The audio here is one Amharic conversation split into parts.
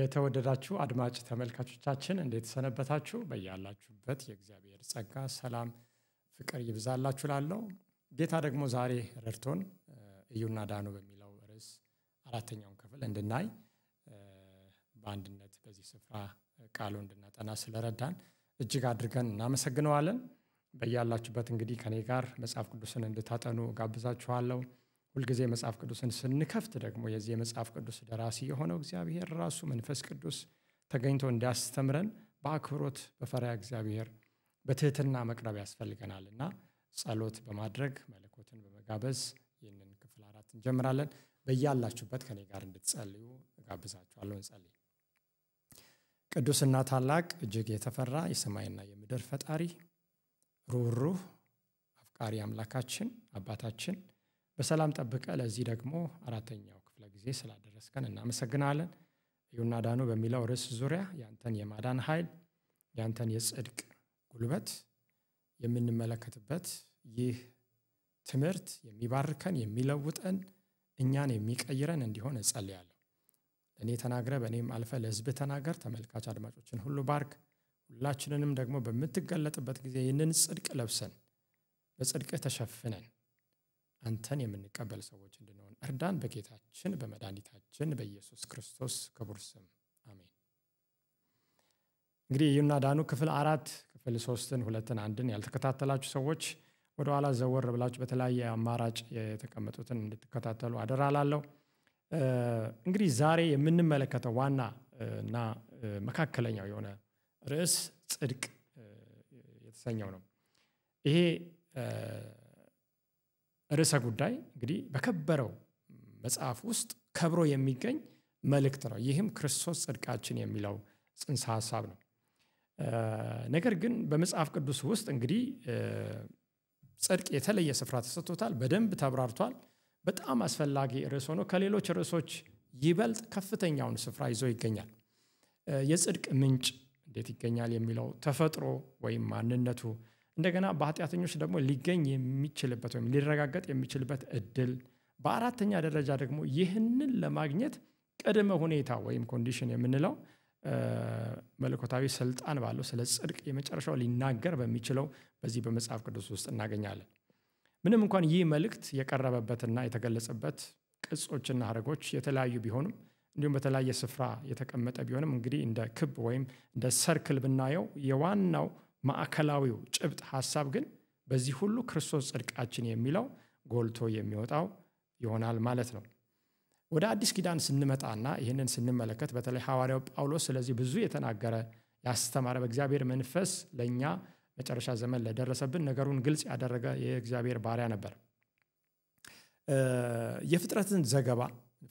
የተወደዳችሁ አድማጭ ተመልካቾቻችን እንዴት ሰነበታችሁ? በያላችሁበት የእግዚአብሔር ጸጋ፣ ሰላም፣ ፍቅር ይብዛላችሁ ላለው ጌታ ደግሞ ዛሬ ረድቶን እዩና ዳኑ በሚለው ርዕስ አራተኛውን ክፍል እንድናይ በአንድነት በዚህ ስፍራ ቃሉ እንድናጠና ስለረዳን እጅግ አድርገን እናመሰግነዋለን። በያላችሁበት እንግዲህ ከኔ ጋር መጽሐፍ ቅዱስን እንድታጠኑ ጋብዛችኋለሁ። ሁልጊዜ መጽሐፍ ቅዱስን ስንከፍት ደግሞ የዚህ የመጽሐፍ ቅዱስ ደራሲ የሆነው እግዚአብሔር ራሱ መንፈስ ቅዱስ ተገኝቶ እንዲያስተምረን በአክብሮት በፈሪሃ እግዚአብሔር በትህትና መቅረብ ያስፈልገናልና ጸሎት በማድረግ መለኮትን በመጋበዝ ይህንን ክፍል 4 እንጀምራለን። በያላችሁበት ከኔ ጋር እንድትጸልዩ ጋብዛችኋለሁ። እንጸልይ። ቅዱስና ታላቅ እጅግ የተፈራ የሰማይና የምድር ፈጣሪ ሩህሩህ አፍቃሪ አምላካችን አባታችን በሰላም ጠብቀ ለዚህ ደግሞ አራተኛው ክፍለ ጊዜ ስላደረስከን እናመሰግናለን። እዩና ዳኑ በሚለው ርዕስ ዙሪያ ያንተን የማዳን ኃይል ያንተን የጽድቅ ጉልበት የምንመለከትበት ይህ ትምህርት የሚባርከን የሚለውጠን እኛን የሚቀይረን እንዲሆን እጸልያለሁ። እኔ ተናግረ በእኔም አልፈ ለሕዝብ ተናገር። ተመልካች አድማጮችን ሁሉ ባርክ። ሁላችንንም ደግሞ በምትገለጥበት ጊዜ ይህንን ጽድቅ ለብሰን በጽድቅህ ተሸፍነን አንተን የምንቀበል ሰዎች እንድንሆን እርዳን። በጌታችን በመድኃኒታችን በኢየሱስ ክርስቶስ ክቡር ስም አሜን። እንግዲህ እዩና ዳኑ ክፍል 4 ክፍል 3ን 2ን 1ን ያልተከታተላችሁ ሰዎች ወደ ኋላ ዘወር ብላችሁ በተለያየ አማራጭ የተቀመጡትን እንድትከታተሉ አደራ እላለሁ። እንግዲህ ዛሬ የምንመለከተው ዋና እና መካከለኛው የሆነ ርዕስ ጽድቅ የተሰኘው ነው። ይሄ ርዕሰ ጉዳይ እንግዲህ በከበረው መጽሐፍ ውስጥ ከብሮ የሚገኝ መልእክት ነው። ይህም ክርስቶስ ጽድቃችን የሚለው ጽንሰ ሐሳብ ነው። ነገር ግን በመጽሐፍ ቅዱስ ውስጥ እንግዲህ ጽድቅ የተለየ ስፍራ ተሰጥቶታል። በደንብ ተብራርቷል። በጣም አስፈላጊ ርዕስ ሆኖ ከሌሎች ርዕሶች ይበልጥ ከፍተኛውን ስፍራ ይዞ ይገኛል። የጽድቅ ምንጭ እንዴት ይገኛል የሚለው ተፈጥሮ ወይም ማንነቱ፣ እንደገና በኃጢአተኞች ደግሞ ሊገኝ የሚችልበት ወይም ሊረጋገጥ የሚችልበት እድል፣ በአራተኛ ደረጃ ደግሞ ይህንን ለማግኘት ቅድመ ሁኔታ ወይም ኮንዲሽን የምንለው መለኮታዊ ስልጣን ባለው ስለ ጽድቅ የመጨረሻው ሊናገር በሚችለው በዚህ በመጽሐፍ ቅዱስ ውስጥ እናገኛለን። ምንም እንኳን ይህ መልእክት የቀረበበትና የተገለጸበት ቅጾችና ሐረጎች የተለያዩ ቢሆንም እንዲሁም በተለያየ ስፍራ የተቀመጠ ቢሆንም እንግዲህ እንደ ክብ ወይም እንደ ሰርክል ብናየው የዋናው ማዕከላዊው ጭብጥ ሐሳብ ግን በዚህ ሁሉ ክርስቶስ ጽድቃችን የሚለው ጎልቶ የሚወጣው ይሆናል ማለት ነው። ወደ አዲስ ኪዳን ስንመጣና ይህንን ስንመለከት በተለይ ሐዋርያው ጳውሎስ ስለዚህ ብዙ የተናገረ ያስተማረ በእግዚአብሔር መንፈስ ለእኛ መጨረሻ ዘመን ለደረሰብን ነገሩን ግልጽ ያደረገ የእግዚአብሔር ባሪያ ነበር። የፍጥረትን ዘገባ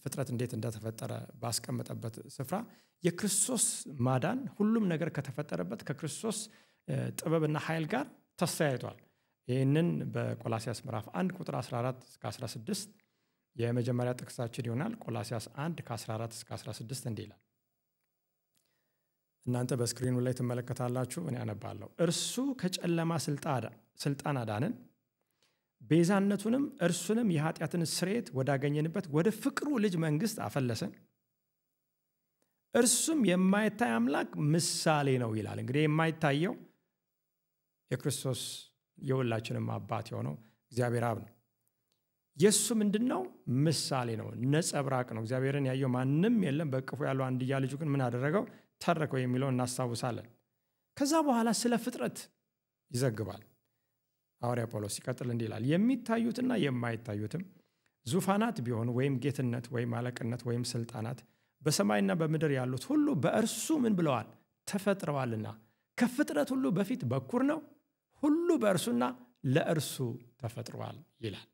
ፍጥረት እንዴት እንደተፈጠረ ባስቀመጠበት ስፍራ የክርስቶስ ማዳን ሁሉም ነገር ከተፈጠረበት ከክርስቶስ ጥበብና ኃይል ጋር ተስተያይቷል። ይህንን በቆላስያስ ምዕራፍ 1 ቁጥር 14 እስከ 16 የመጀመሪያ ጥቅሳችን ይሆናል። ቆላስያስ 1 ከ14 እስከ 16 እንዲህ ይላል። እናንተ በስክሪኑ ላይ ትመለከታላችሁ፣ እኔ አነባለሁ። እርሱ ከጨለማ ስልጣን አዳነን፣ ቤዛነቱንም እርሱንም የኃጢአትን ስርየት ወዳገኘንበት ወደ ፍቅሩ ልጅ መንግስት አፈለሰን። እርሱም የማይታይ አምላክ ምሳሌ ነው ይላል። እንግዲህ የማይታየው የክርስቶስ የሁላችንም አባት የሆነው እግዚአብሔር አብ ነው። የእሱ ምንድነው? ምሳሌ ነው፣ ነጸብራቅ ነው። እግዚአብሔርን ያየው ማንም የለም። በእቅፉ ያለው አንድያ ልጁ ግን ምን አደረገው? ተረከው የሚለው እናስታውሳለን። ከዛ በኋላ ስለ ፍጥረት ይዘግባል ሐዋርያ ጳውሎስ። ሲቀጥል እንዲህ ይላል፣ የሚታዩትና የማይታዩትም ዙፋናት ቢሆኑ ወይም ጌትነት ወይም አለቅነት ወይም ስልጣናት በሰማይና በምድር ያሉት ሁሉ በእርሱ ምን ብለዋል? ተፈጥረዋልና። ከፍጥረት ሁሉ በፊት በኩር ነው፣ ሁሉ በእርሱና ለእርሱ ተፈጥረዋል ይላል።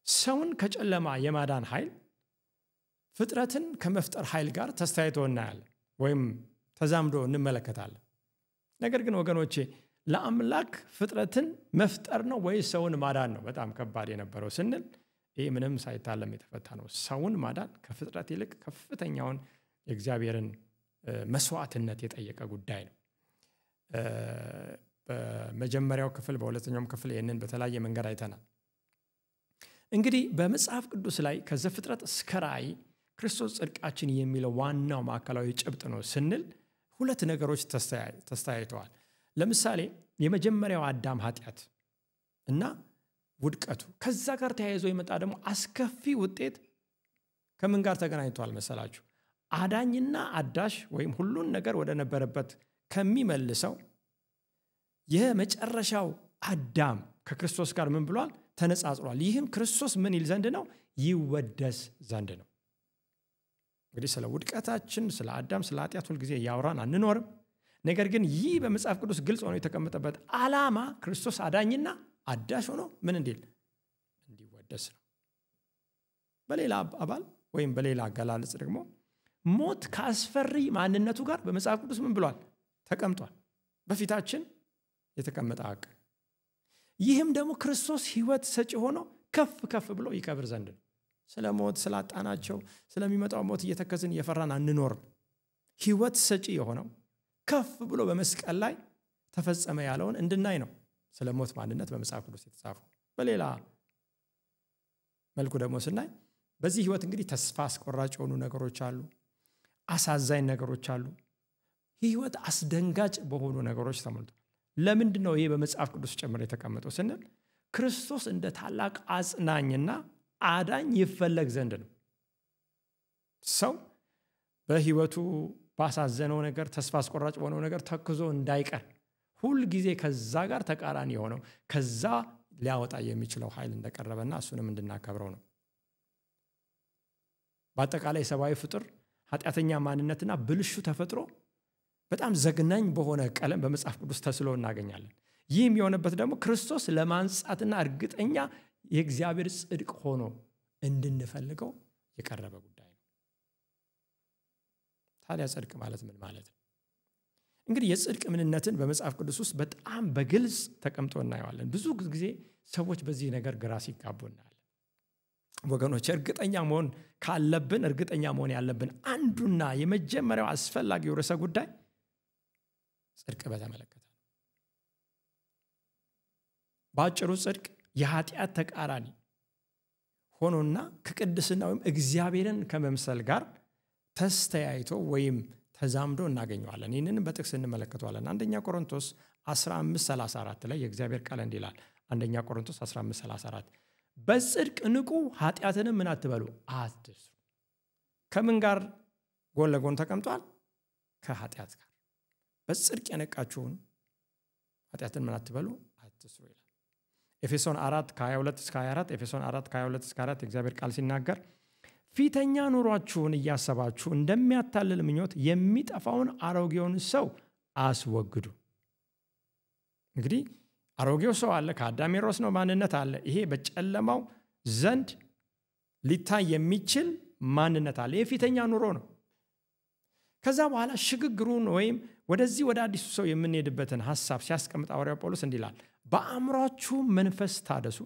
ሰውን ከጨለማ የማዳን ኃይል ፍጥረትን ከመፍጠር ኃይል ጋር ተስተያይቶ እናያለን ወይም ተዛምዶ እንመለከታለን። ነገር ግን ወገኖቼ ለአምላክ ፍጥረትን መፍጠር ነው ወይ ሰውን ማዳን ነው በጣም ከባድ የነበረው ስንል ይህ ምንም ሳይታለም የተፈታ ነው። ሰውን ማዳን ከፍጥረት ይልቅ ከፍተኛውን የእግዚአብሔርን መስዋዕትነት የጠየቀ ጉዳይ ነው። በመጀመሪያው ክፍል በሁለተኛውም ክፍል ይህንን በተለያየ መንገድ አይተናል። እንግዲህ በመጽሐፍ ቅዱስ ላይ ከዘፍጥረት እስከ ራእይ ክርስቶስ ጽድቃችን የሚለው ዋናው ማዕከላዊ ጭብጥ ነው ስንል ሁለት ነገሮች ተስተያይተዋል። ለምሳሌ የመጀመሪያው አዳም ኃጢአት እና ውድቀቱ ከዛ ጋር ተያይዞ የመጣ ደግሞ አስከፊ ውጤት ከምን ጋር ተገናኝቷል መሰላችሁ? አዳኝና አዳሽ ወይም ሁሉን ነገር ወደ ነበረበት ከሚመልሰው የመጨረሻው አዳም ከክርስቶስ ጋር ምን ብሏል? ተነጻጽሯል። ይህም ክርስቶስ ምን ይል ዘንድ ነው? ይወደስ ዘንድ ነው። እንግዲህ ስለ ውድቀታችን፣ ስለ አዳም፣ ስለ ኃጢአት ሁል ጊዜ ያወራን አንኖርም። ነገር ግን ይህ በመጽሐፍ ቅዱስ ግልጽ ሆኖ የተቀመጠበት ዓላማ ክርስቶስ አዳኝና አዳሽ ሆኖ ምን እንዲል? እንዲወደስ ነው። በሌላ አባል ወይም በሌላ አገላለጽ ደግሞ ሞት ከአስፈሪ ማንነቱ ጋር በመጽሐፍ ቅዱስ ምን ብሏል? ተቀምጧል። በፊታችን የተቀመጠ ሐቅ። ይህም ደግሞ ክርስቶስ ሕይወት ሰጪ ሆኖ ከፍ ከፍ ብሎ ይከብር ዘንድ ነው። ስለ ሞት ስላጣናቸው ስለሚመጣው ሞት እየተከዝን እየፈራን አንኖርም። ሕይወት ሰጪ የሆነው ከፍ ብሎ በመስቀል ላይ ተፈጸመ ያለውን እንድናይ ነው ስለ ሞት ማንነት በመጽሐፍ ቅዱስ የተጻፈው። በሌላ መልኩ ደግሞ ስናይ በዚህ ሕይወት እንግዲህ ተስፋ አስቆራጭ የሆኑ ነገሮች አሉ፣ አሳዛኝ ነገሮች አሉ። ሕይወት አስደንጋጭ በሆኑ ነገሮች ተሞልቷል። ለምንድን ነው ይሄ በመጽሐፍ ቅዱስ ጭምር የተቀመጠው ስንል ክርስቶስ እንደ ታላቅ አጽናኝና አዳኝ ይፈለግ ዘንድ ነው። ሰው በሕይወቱ ባሳዘነው ነገር፣ ተስፋ አስቆራጭ በሆነው ነገር ተክዞ እንዳይቀር ሁል ጊዜ ከዛ ጋር ተቃራኒ የሆነው ከዛ ሊያወጣ የሚችለው ኃይል እንደቀረበና እሱንም እንድናከብረው ነው። በአጠቃላይ ሰብአዊ ፍጡር ኃጢአተኛ ማንነትና ብልሹ ተፈጥሮ በጣም ዘግናኝ በሆነ ቀለም በመጽሐፍ ቅዱስ ተስሎ እናገኛለን። ይህም የሆነበት ደግሞ ክርስቶስ ለማንጻትና እርግጠኛ የእግዚአብሔር ጽድቅ ሆኖ እንድንፈልገው የቀረበ ጉዳይ ነው። ታዲያ ጽድቅ ማለት ምን ማለት ነው? እንግዲህ የጽድቅ ምንነትን በመጽሐፍ ቅዱስ ውስጥ በጣም በግልጽ ተቀምጦ እናየዋለን። ብዙ ጊዜ ሰዎች በዚህ ነገር ግራ ሲጋቡ እናያለን። ወገኖች እርግጠኛ መሆን ካለብን እርግጠኛ መሆን ያለብን አንዱና የመጀመሪያው አስፈላጊው ርዕሰ ጉዳይ ጽድቅ በተመለከተ ነው። በአጭሩ ጽድቅ የኃጢአት ተቃራኒ ሆኖና ከቅድስና ወይም እግዚአብሔርን ከመምሰል ጋር ተስተያይቶ ወይም ተዛምዶ እናገኘዋለን። ይህንን በጥቅስ እንመለከተዋለን። አንደኛ ቆሮንቶስ 15:34 ላይ የእግዚአብሔር ቃል እንዲህ ይላል። አንደኛ ቆሮንቶስ 15:34 በጽድቅ ንቁ፣ ኃጢአትንም ምን አትበሉ አትስሩ። ከምን ጋር ጎን ለጎን ተቀምጧል? ከኃጢአት ጋር። በጽድቅ የነቃችሁን ኃጢአትን ምን አትበሉ አትስሩ ይላል። ኤፌሶን 4:22-24 ኤፌሶን 4:22-24 የእግዚአብሔር ቃል ሲናገር ፊተኛ ኑሯችሁን እያሰባችሁ እንደሚያታልል ምኞት የሚጠፋውን አሮጌውን ሰው አስወግዱ። እንግዲህ አሮጌው ሰው አለ፣ ከአዳም የወረስነው ማንነት አለ። ይሄ በጨለማው ዘንድ ሊታይ የሚችል ማንነት አለ። የፊተኛ ኑሮ ነው። ከዛ በኋላ ሽግግሩን ወይም ወደዚህ ወደ አዲሱ ሰው የምንሄድበትን ሐሳብ ሲያስቀምጥ ሐዋርያው ጳውሎስ እንዲህ ይላል፣ በአእምሯችሁ መንፈስ ታደሱ፣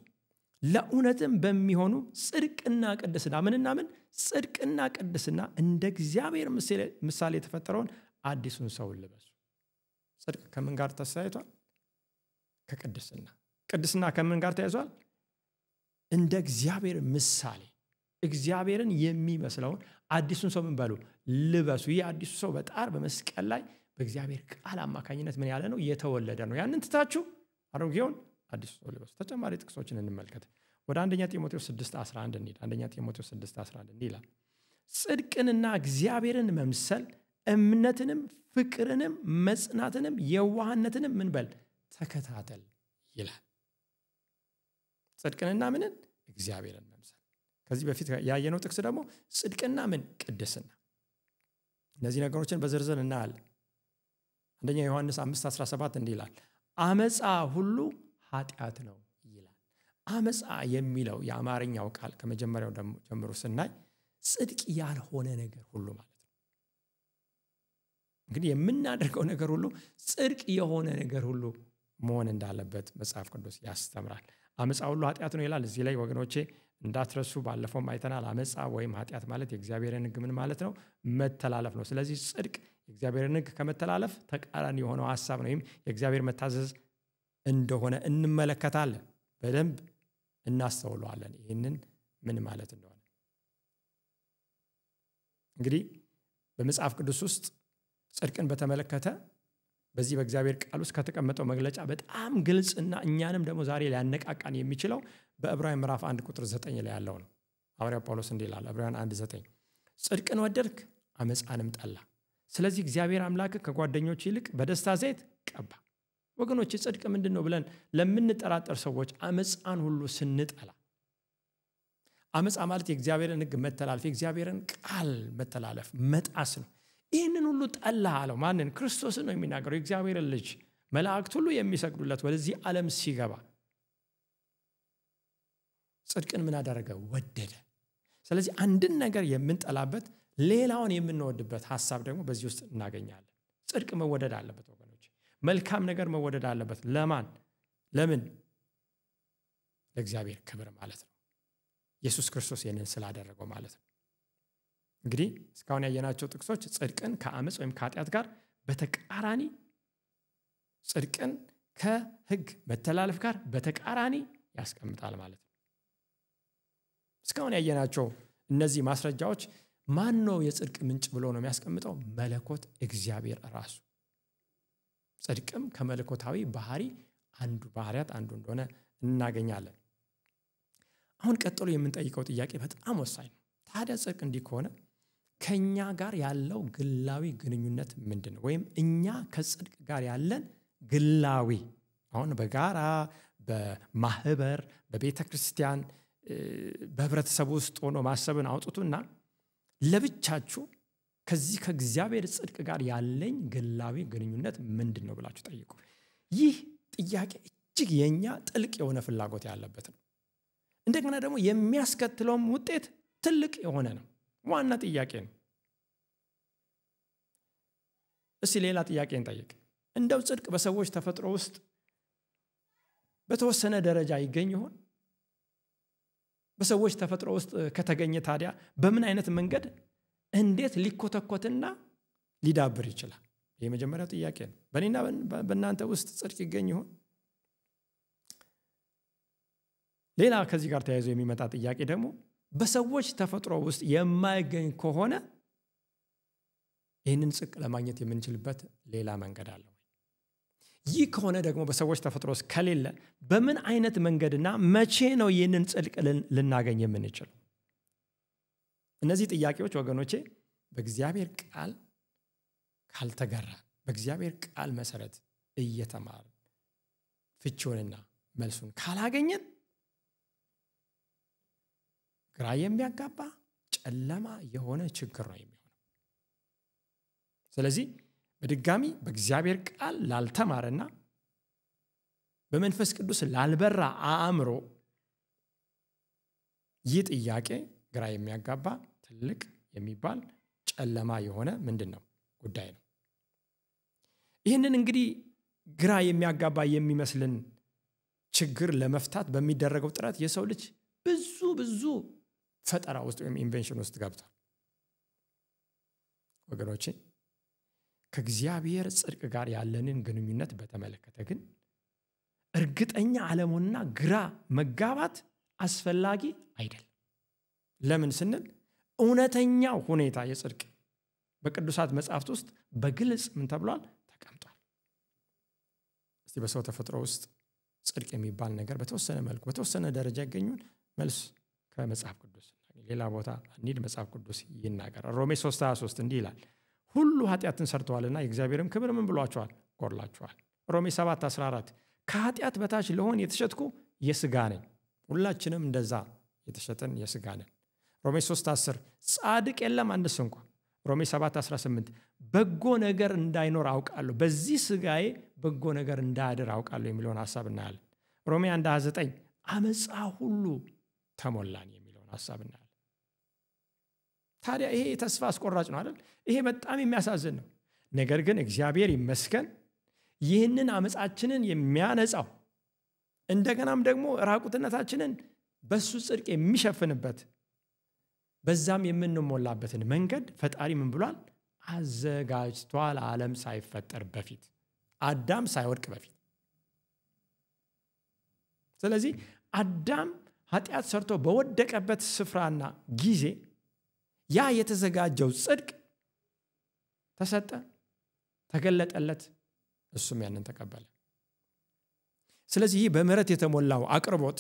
ለእውነትም በሚሆኑ ጽድቅና ቅድስና ምንና ምን ጽድቅና ቅድስና እንደ እግዚአብሔር ምሳሌ የተፈጠረውን አዲሱን ሰው ልበሱ። ጽድቅ ከምን ጋር ተያይዟል? ከቅድስና። ቅድስና ከምን ጋር ተያይዟል? እንደ እግዚአብሔር ምሳሌ እግዚአብሔርን የሚመስለውን አዲሱን ሰው ምን በሉ ልበሱ። ይህ አዲሱ ሰው በጣር በመስቀል ላይ በእግዚአብሔር ቃል አማካኝነት ምን ያለ ነው? የተወለደ ነው። ያንን ትታችሁ አሮጌውን አዲሱ ሰው ልበሱ። ተጨማሪ ጥቅሶችን እንመልከት። ወደ አንደኛ ጢሞቴዎስ 6:11 እንሂድ። አንደኛ ጢሞቴዎስ 6:11 እንዲህ ይላል፣ ጽድቅንና እግዚአብሔርን መምሰል እምነትንም ፍቅርንም መጽናትንም የዋህነትንም ምን በል ተከታተል ይላል። ጽድቅንና ምንን? እግዚአብሔርን መምሰል። ከዚህ በፊት ያየነው ጥቅስ ደግሞ ጽድቅና ምን? ቅድስና። እነዚህ ነገሮችን በዝርዝር እናያለን። አንደኛ ዮሐንስ 5:17 እንዲህ ይላል፣ አመፃ ሁሉ ኃጢአት ነው ይላል። አመፃ የሚለው የአማርኛው ቃል ከመጀመሪያው ጀምሮ ስናይ ጽድቅ ያልሆነ ነገር ሁሉ ማለት ነው። እንግዲህ የምናደርገው ነገር ሁሉ ጽድቅ የሆነ ነገር ሁሉ መሆን እንዳለበት መጽሐፍ ቅዱስ ያስተምራል። አመፃ ሁሉ ኃጢአት ነው ይላል። እዚህ ላይ ወገኖቼ እንዳትረሱ፣ ባለፈው አይተናል። አመፃ ወይም ኃጢአት ማለት የእግዚአብሔርን ሕግ ምን ማለት ነው? መተላለፍ ነው። ስለዚህ ጽድቅ የእግዚአብሔርን ሕግ ከመተላለፍ ተቃራኒ የሆነው ሐሳብ ነው፣ ወይም የእግዚአብሔር መታዘዝ እንደሆነ እንመለከታለን። በደንብ እናስተውለዋለን ይህንን ምን ማለት እንደሆነ። እንግዲህ በመጽሐፍ ቅዱስ ውስጥ ጽድቅን በተመለከተ በዚህ በእግዚአብሔር ቃል ውስጥ ከተቀመጠው መግለጫ በጣም ግልጽና እኛንም ደግሞ ዛሬ ሊያነቃቃን የሚችለው በዕብራውያን ምዕራፍ 1 ቁጥር 9 ላይ ያለው ነው። ሐዋርያው ጳውሎስ እንዲህ ይላል ዕብራውያን 1:9 ጽድቅን ወደድክ አመፃንም ጠላ፣ ስለዚህ እግዚአብሔር አምላክ ከጓደኞች ይልቅ በደስታ ዘይት ቀባ። ወገኖች ጽድቅ ምንድነው ብለን ለምንጠራጠር ሰዎች አመፃን ሁሉ ስንጠላ፣ አመፃ ማለት የእግዚአብሔርን ሕግ መተላለፍ፣ የእግዚአብሔርን ቃል መተላለፍ መጣስ ነው። ይህንን ሁሉ ጠላ አለው። ማንን? ክርስቶስን ነው የሚናገረው። የእግዚአብሔርን ልጅ መላእክት ሁሉ የሚሰግዱለት ወደዚህ ዓለም ሲገባ ጽድቅን ምን አደረገ? ወደደ። ስለዚህ አንድን ነገር የምንጠላበት ሌላውን የምንወድበት ሐሳብ ደግሞ በዚህ ውስጥ እናገኛለን። ጽድቅ መወደድ አለበት ወገኖች። መልካም ነገር መወደድ አለበት። ለማን? ለምን? ለእግዚአብሔር ክብር ማለት ነው። ኢየሱስ ክርስቶስ ይህንን ስላደረገው ማለት ነው። እንግዲህ እስካሁን ያየናቸው ጥቅሶች ጽድቅን ከአመፅ ወይም ከኃጢአት ጋር በተቃራኒ፣ ጽድቅን ከሕግ መተላለፍ ጋር በተቃራኒ ያስቀምጣል ማለት ነው። እስካሁን ያየናቸው እነዚህ ማስረጃዎች ማን ነው የጽድቅ ምንጭ ብሎ ነው የሚያስቀምጠው? መለኮት እግዚአብሔር ራሱ። ጽድቅም ከመለኮታዊ ባህሪያት አንዱ እንደሆነ እናገኛለን። አሁን ቀጥሎ የምንጠይቀው ጥያቄ በጣም ወሳኝ ነው። ታዲያ ጽድቅ እንዲህ ከሆነ ከኛ ጋር ያለው ግላዊ ግንኙነት ምንድን ነው? ወይም እኛ ከጽድቅ ጋር ያለን ግላዊ፣ አሁን በጋራ በማህበር በቤተ ክርስቲያን በህብረተሰብ ውስጥ ሆኖ ማሰብን አውጡትና ለብቻችሁ ከዚህ ከእግዚአብሔር ጽድቅ ጋር ያለኝ ግላዊ ግንኙነት ምንድን ነው ብላችሁ ጠይቁ። ይህ ጥያቄ እጅግ የኛ ጥልቅ የሆነ ፍላጎት ያለበት ነው። እንደገና ደግሞ የሚያስከትለውም ውጤት ትልቅ የሆነ ነው። ዋና ጥያቄ ነው። እስቲ ሌላ ጥያቄ እንጠይቅ። እንደው ጽድቅ በሰዎች ተፈጥሮ ውስጥ በተወሰነ ደረጃ ይገኝ ይሆን? በሰዎች ተፈጥሮ ውስጥ ከተገኘ ታዲያ በምን አይነት መንገድ እንዴት ሊኮተኮትና ሊዳብር ይችላል? የመጀመሪያው ጥያቄ ነው። በእኔና በእናንተ ውስጥ ጽድቅ ይገኝ ይሆን? ሌላ ከዚህ ጋር ተያይዞ የሚመጣ ጥያቄ ደግሞ በሰዎች ተፈጥሮ ውስጥ የማይገኝ ከሆነ ይህንን ጽድቅ ለማግኘት የምንችልበት ሌላ መንገድ አለ? ይህ ከሆነ ደግሞ በሰዎች ተፈጥሮ ውስጥ ከሌለ በምን አይነት መንገድና መቼ ነው ይህንን ጽድቅ ልናገኝ የምንችል? እነዚህ ጥያቄዎች ወገኖቼ በእግዚአብሔር ቃል ካልተገራ፣ በእግዚአብሔር ቃል መሰረት እየተማር ፍቺውንና መልሱን ካላገኘን ግራ የሚያጋባ ጨለማ የሆነ ችግር ነው የሚሆነው። ስለዚህ በድጋሚ በእግዚአብሔር ቃል ላልተማረና በመንፈስ ቅዱስ ላልበራ አእምሮ ይህ ጥያቄ ግራ የሚያጋባ ትልቅ የሚባል ጨለማ የሆነ ምንድነው ጉዳይ ነው። ይህንን እንግዲህ ግራ የሚያጋባ የሚመስልን ችግር ለመፍታት በሚደረገው ጥረት የሰው ልጅ ብዙ ፈጠራ ውስጥ ወይም ኢንቬንሽን ውስጥ ገብቷል። ወገኖቼ ከእግዚአብሔር ጽድቅ ጋር ያለንን ግንኙነት በተመለከተ ግን እርግጠኛ አለመሆንና ግራ መጋባት አስፈላጊ አይደለም። ለምን ስንል እውነተኛው ሁኔታ የጽድቅ በቅዱሳት መጻሕፍት ውስጥ በግልጽ ምን ተብሏል? ተቀምጧል። እስቲ በሰው ተፈጥሮ ውስጥ ጽድቅ የሚባል ነገር በተወሰነ መልኩ በተወሰነ ደረጃ ይገኙን? መልስ ከመጽሐፍ ቅዱስ ሌላ ቦታ እንሂድ። መጽሐፍ ቅዱስ ይናገራል። ሮሜ 3:23 እንዲህ ይላል፣ ሁሉ ኃጢአትን ሰርተዋልና የእግዚአብሔርም ክብር ምን ብሏቸዋል? ጎድሏቸዋል። ሮሜ 7:14 ከኃጢአት በታች ለሆን የተሸጥኩ የሥጋ ነኝ። ሁላችንም እንደዛ የተሸጠን የሥጋ ነን። ሮሜ 3:10 ጻድቅ የለም አንድስ እንኳ። ሮሜ 7:18 በጎ ነገር እንዳይኖር አውቃለሁ፣ በዚህ ሥጋዬ በጎ ነገር እንዳያድር አውቃለሁ የሚለውን ሐሳብ እናያለን። ሮሜ 1:29 አመፃ ሁሉ ተሞላን የሚለውን ሐሳብ እናያለን። ታዲያ ይሄ ተስፋ አስቆራጭ ነው አይደል? ይሄ በጣም የሚያሳዝን ነው። ነገር ግን እግዚአብሔር ይመስገን ይህንን አመፃችንን የሚያነጻው እንደገናም ደግሞ ራቁትነታችንን በሱ ጽድቅ የሚሸፍንበት በዛም የምንሞላበትን መንገድ ፈጣሪ ምን ብሏል? አዘጋጅቷል። ዓለም ሳይፈጠር በፊት አዳም ሳይወድቅ በፊት። ስለዚህ አዳም ኃጢአት ሰርቶ በወደቀበት ስፍራና ጊዜ ያ የተዘጋጀው ጽድቅ ተሰጠ፣ ተገለጠለት፣ እሱም ያንን ተቀበለ። ስለዚህ በምህረት የተሞላው አቅርቦት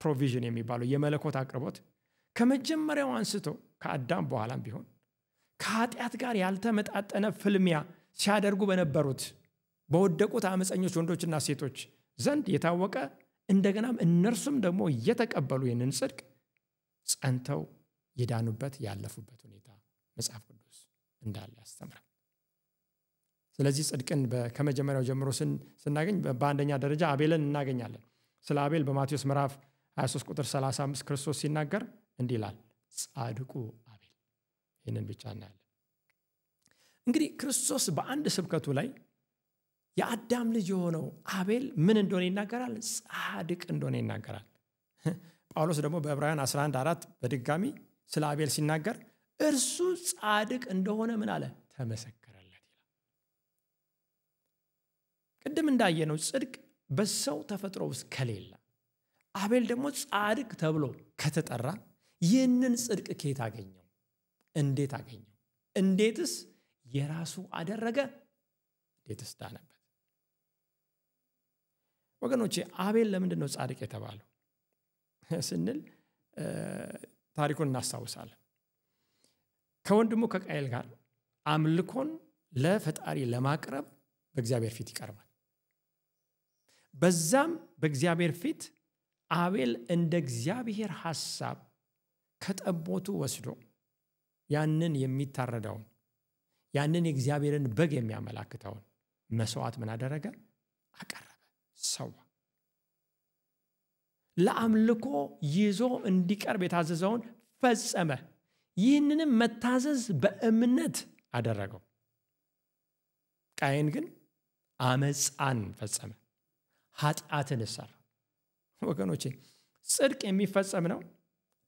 ፕሮቪዥን የሚባለው የመለኮት አቅርቦት ከመጀመሪያው አንስቶ ከአዳም በኋላም ቢሆን ከኃጢአት ጋር ያልተመጣጠነ ፍልሚያ ሲያደርጉ በነበሩት በወደቁት አመፀኞች ወንዶችና ሴቶች ዘንድ የታወቀ እንደገናም እነርሱም ደግሞ እየተቀበሉ ይህንን ጽድቅ ጸንተው የዳኑበት ያለፉበት ሁኔታ መጽሐፍ ቅዱስ እንዳለ ያስተምራል። ስለዚህ ጽድቅን ከመጀመሪያው ጀምሮ ስናገኝ በአንደኛ ደረጃ አቤልን እናገኛለን። ስለ አቤል በማቴዎስ ምዕራፍ 23 ቁጥር 35 ክርስቶስ ሲናገር እንዲህ ይላል፣ ጻድቁ አቤል። ይህንን ብቻ እናያለን። እንግዲህ ክርስቶስ በአንድ ስብከቱ ላይ የአዳም ልጅ የሆነው አቤል ምን እንደሆነ ይናገራል? ጻድቅ እንደሆነ ይናገራል። ጳውሎስ ደግሞ በዕብራውያን 11:4 በድጋሚ ስለ አቤል ሲናገር እርሱ ጻድቅ እንደሆነ ምን አለ? ተመሰከረለት ይላል። ቅድም እንዳየነው ጽድቅ በሰው ተፈጥሮ ውስጥ ከሌለ አቤል ደግሞ ጻድቅ ተብሎ ከተጠራ ይህንን ጽድቅ ከየት አገኘው? እንዴት አገኘው? እንዴትስ የራሱ አደረገ? እንዴትስ ዳነበት? ወገኖቼ አቤል ለምንድን ነው ጻድቅ የተባለው ስንል ታሪኩን እናስታውሳለን። ከወንድሙ ከቃየል ጋር አምልኮን ለፈጣሪ ለማቅረብ በእግዚአብሔር ፊት ይቀርባል። በዛም በእግዚአብሔር ፊት አቤል እንደ እግዚአብሔር ሐሳብ ከጠቦቱ ወስዶ ያንን የሚታረደውን ያንን የእግዚአብሔርን በግ የሚያመላክተውን መስዋዕት ምን አደረገ? አቀረበ፣ ሰዋ። ለአምልኮ ይዞ እንዲቀርብ የታዘዘውን ፈጸመ። ይህንንም መታዘዝ በእምነት አደረገው። ቃየን ግን አመፃን ፈጸመ፣ ኃጢአትን ሰራ። ወገኖቼ ጽድቅ የሚፈጸም ነው፣